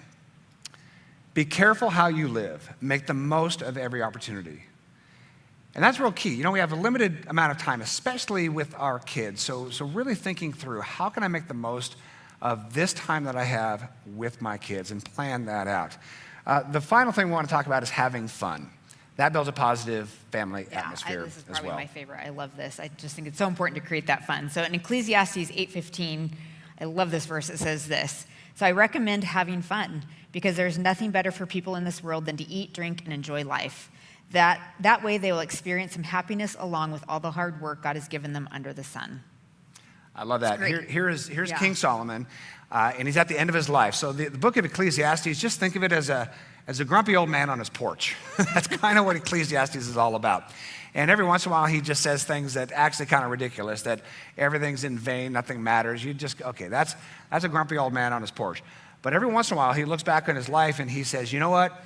Be careful how you live. Make the most of every opportunity. And that's real key. We have a limited amount of time, especially with our kids. So really thinking through, how can I make the most of this time that I have with my kids, and plan that out. The final thing we want to talk about is having fun. That builds a positive family atmosphere as well. This is probably my favorite. I love this. I just think it's so important to create that fun. So in Ecclesiastes 8:15, I love this verse. It says this: so I recommend having fun, because there's nothing better for people in this world than to eat, drink, and enjoy life. That way they will experience some happiness along with all the hard work God has given them under the sun. I love that. Here's King Solomon, and he's at the end of his life. So the book of Ecclesiastes, just think of it as a grumpy old man on his porch. That's kind of what Ecclesiastes is all about. And every once in a while, he just says things that actually kind of ridiculous, that everything's in vain, nothing matters. That's a grumpy old man on his porch. But every once in a while, he looks back on his life and he says, you know what?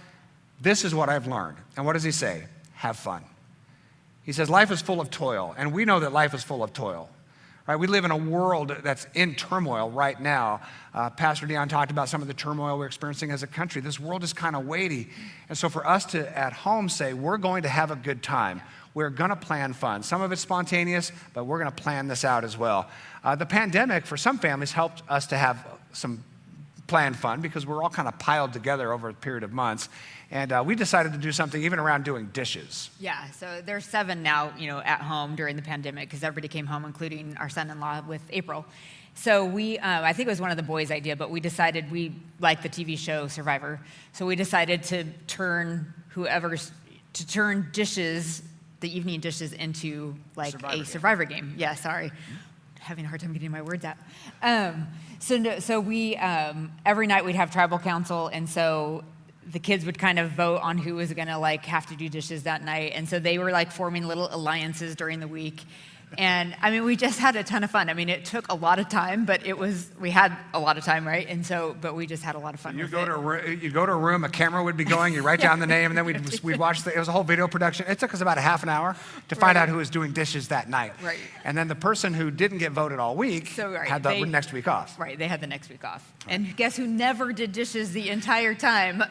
This is what I've learned. And what does he say? Have fun. He says, life is full of toil. And we know that life is full of toil. Right? We live in a world that's in turmoil right now. Pastor Dion talked about some of the turmoil we're experiencing as a country. This world is kind of weighty. And so for us to, at home, say, we're going to have a good time. We're going to plan fun. Some of it's spontaneous, but we're going to plan this out as well. The pandemic, for some families, helped us to have some planned fun, because we're all kind of piled together over a period of months. And we decided to do something even around doing dishes. Yeah, so there's 7 now, at home during the pandemic, because everybody came home, including our son-in-law with April. So we, I think it was one of the boys' idea, but we decided we like the TV show Survivor. So we decided to turn dishes, the evening dishes, into like a Survivor game. Yeah, sorry. Having a hard time getting my words out. So we, every night we'd have tribal council, and so the kids would kind of vote on who was gonna have to do dishes that night. And so they were forming little alliances during the week. And we just had a ton of fun. It took a lot of time, but we had a lot of time, right? And so, but we just had a lot of fun. You go to a room, a camera would be going, you write down the name, and then we'd watch it was a whole video production. It took us about a half an hour to find out who was doing dishes that night. Right. And then the person who didn't get voted all week had the next week off. Right, they had the next week off. Right. And guess who never did dishes the entire time?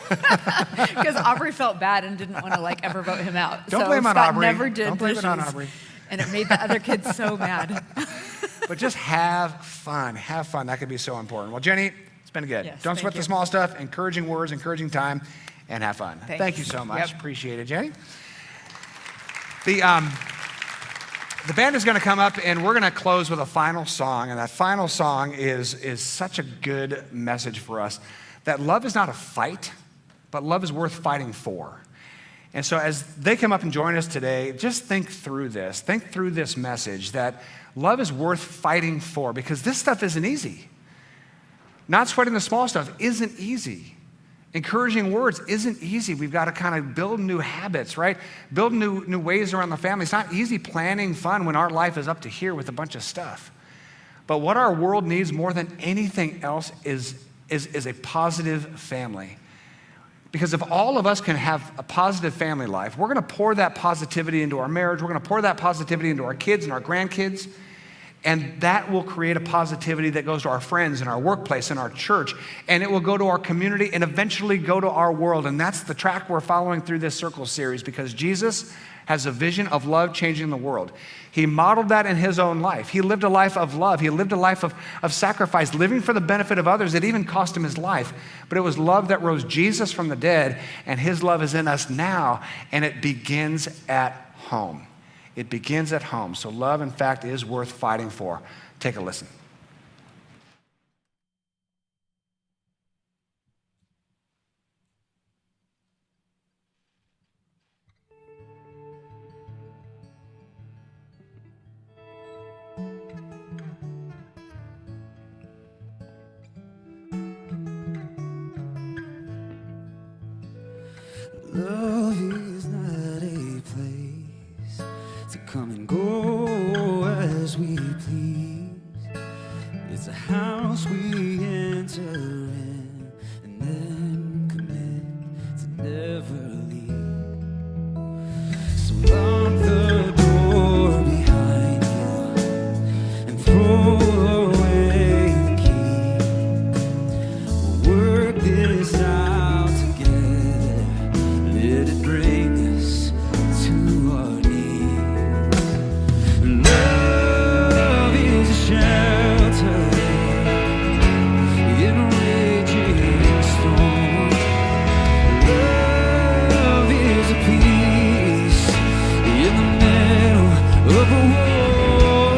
Because Aubrey felt bad and didn't want to ever vote him out. Don't blame on Aubrey. Never did Don't blame dishes. it on Aubrey. And it made the other kids so mad. But just have fun. Have fun. That could be so important. Well, Jenny, it's been good. Yes, Don't sweat the small stuff. Encouraging words, encouraging time, and have fun. Thank you so much. Yep. Appreciate it, Jenny. The band is going to come up, and we're going to close with a final song. And that final song is such a good message for us, that love is not a fight, but love is worth fighting for. And so as they come up and join us today, just think through this. Think through this message, that love is worth fighting for, because this stuff isn't easy. Not sweating the small stuff isn't easy. Encouraging words isn't easy. We've got to kind of build new habits, right? Build new ways around the family. It's not easy planning fun when our life is up to here with a bunch of stuff. But what our world needs more than anything else is a positive family. Because if all of us can have a positive family life, we're going to pour that positivity into our marriage. We're going to pour that positivity into our kids and our grandkids. And that will create a positivity that goes to our friends and our workplace and our church, and it will go to our community and eventually go to our world. And that's the track we're following through this Circle series, because Jesus has a vision of love changing the world. He modeled that in his own life. He lived a life of love. He lived a life of sacrifice, living for the benefit of others. It even cost him his life. But it was love that rose Jesus from the dead, and his love is in us now, and it begins at home. It begins at home. So love, in fact, is worth fighting for. Take a listen. Love is not a place to come and go as we please. It's a house we enter in and then commit to never leave. So lock the door behind you and throw away the key. We'll work this out together. Let it bring us to our knees. Love is a shelter in a raging storm. Love is a peace in the middle of a war.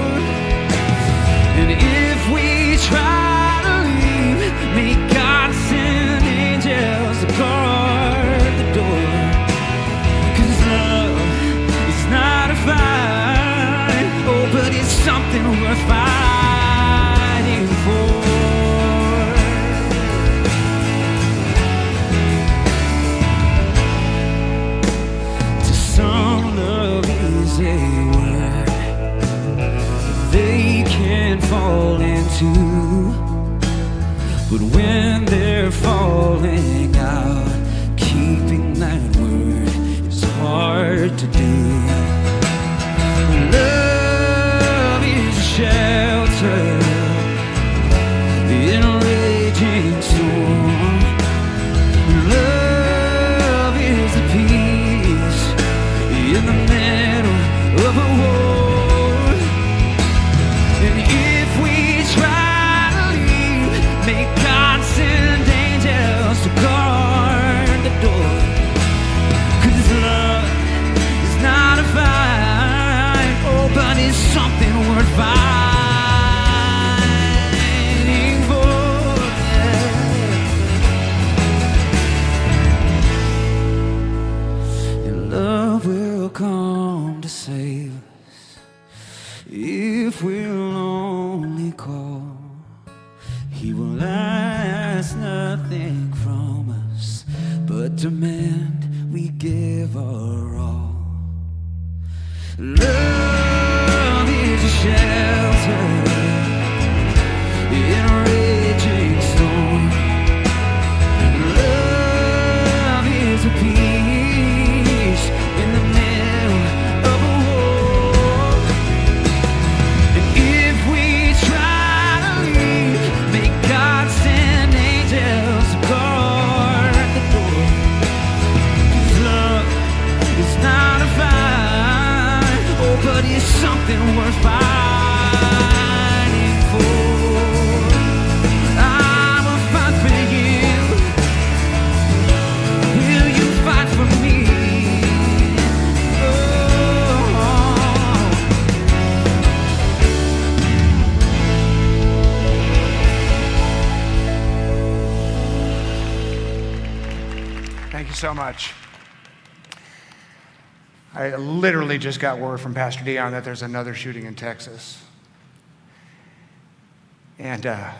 And if we try to leave, may God send angels to guard the door. 'Cause love is not a fight, oh, but it's something worth fighting for. To some, love is a word they can't fall into. But when they're falling out, keeping that word is hard to do. Love is a shelter in a raging storm. Love is a peace in the middle of a war. And if we try to leave, may God send angels to guard the door. 'Cause love is not a fight, oh, but it's something worth fighting for. And love will come to save us if we'll only call. He will ask nothing from us, but demand we give our all. Love is a shelter in a raging storm. Love is a peace in the middle of a war. And if we try to leave, may God send angels to guard the door. 'Cause love is not a fight, oh, but it's something worth fighting for. I will fight for you. Will you fight for me? Oh. Thank you so much. I literally just got word from Pastor Dion that there's another shooting in Texas. And I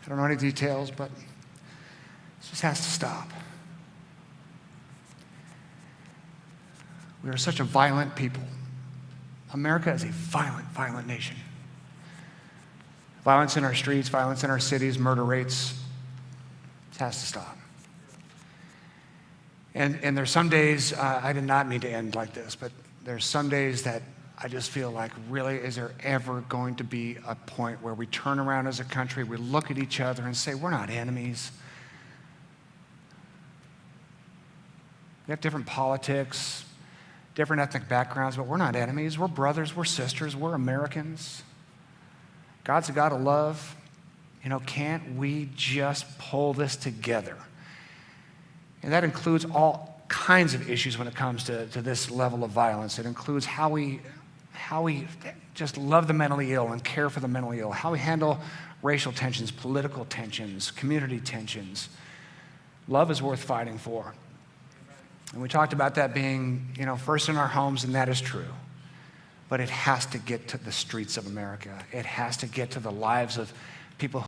don't know any details, but this just has to stop. We are such a violent people. America is a violent, violent nation. Violence in our streets, violence in our cities, murder rates. This has to stop. And there's some days, I did not mean to end like this, but there's some days that I just feel like, really, is there ever going to be a point where we turn around as a country, we look at each other and say, we're not enemies. We have different politics, different ethnic backgrounds, but we're not enemies. We're brothers, we're sisters, we're Americans. God's a God of love. You know, can't we just pull this together? And that includes all kinds of issues when it comes to this level of violence. It includes how we just love the mentally ill and care for the mentally ill, how we handle racial tensions, political tensions, community tensions. Love is worth fighting for. And we talked about that being, you know, first in our homes, and that is true. But it has to get to the streets of America. It has to get to the lives of people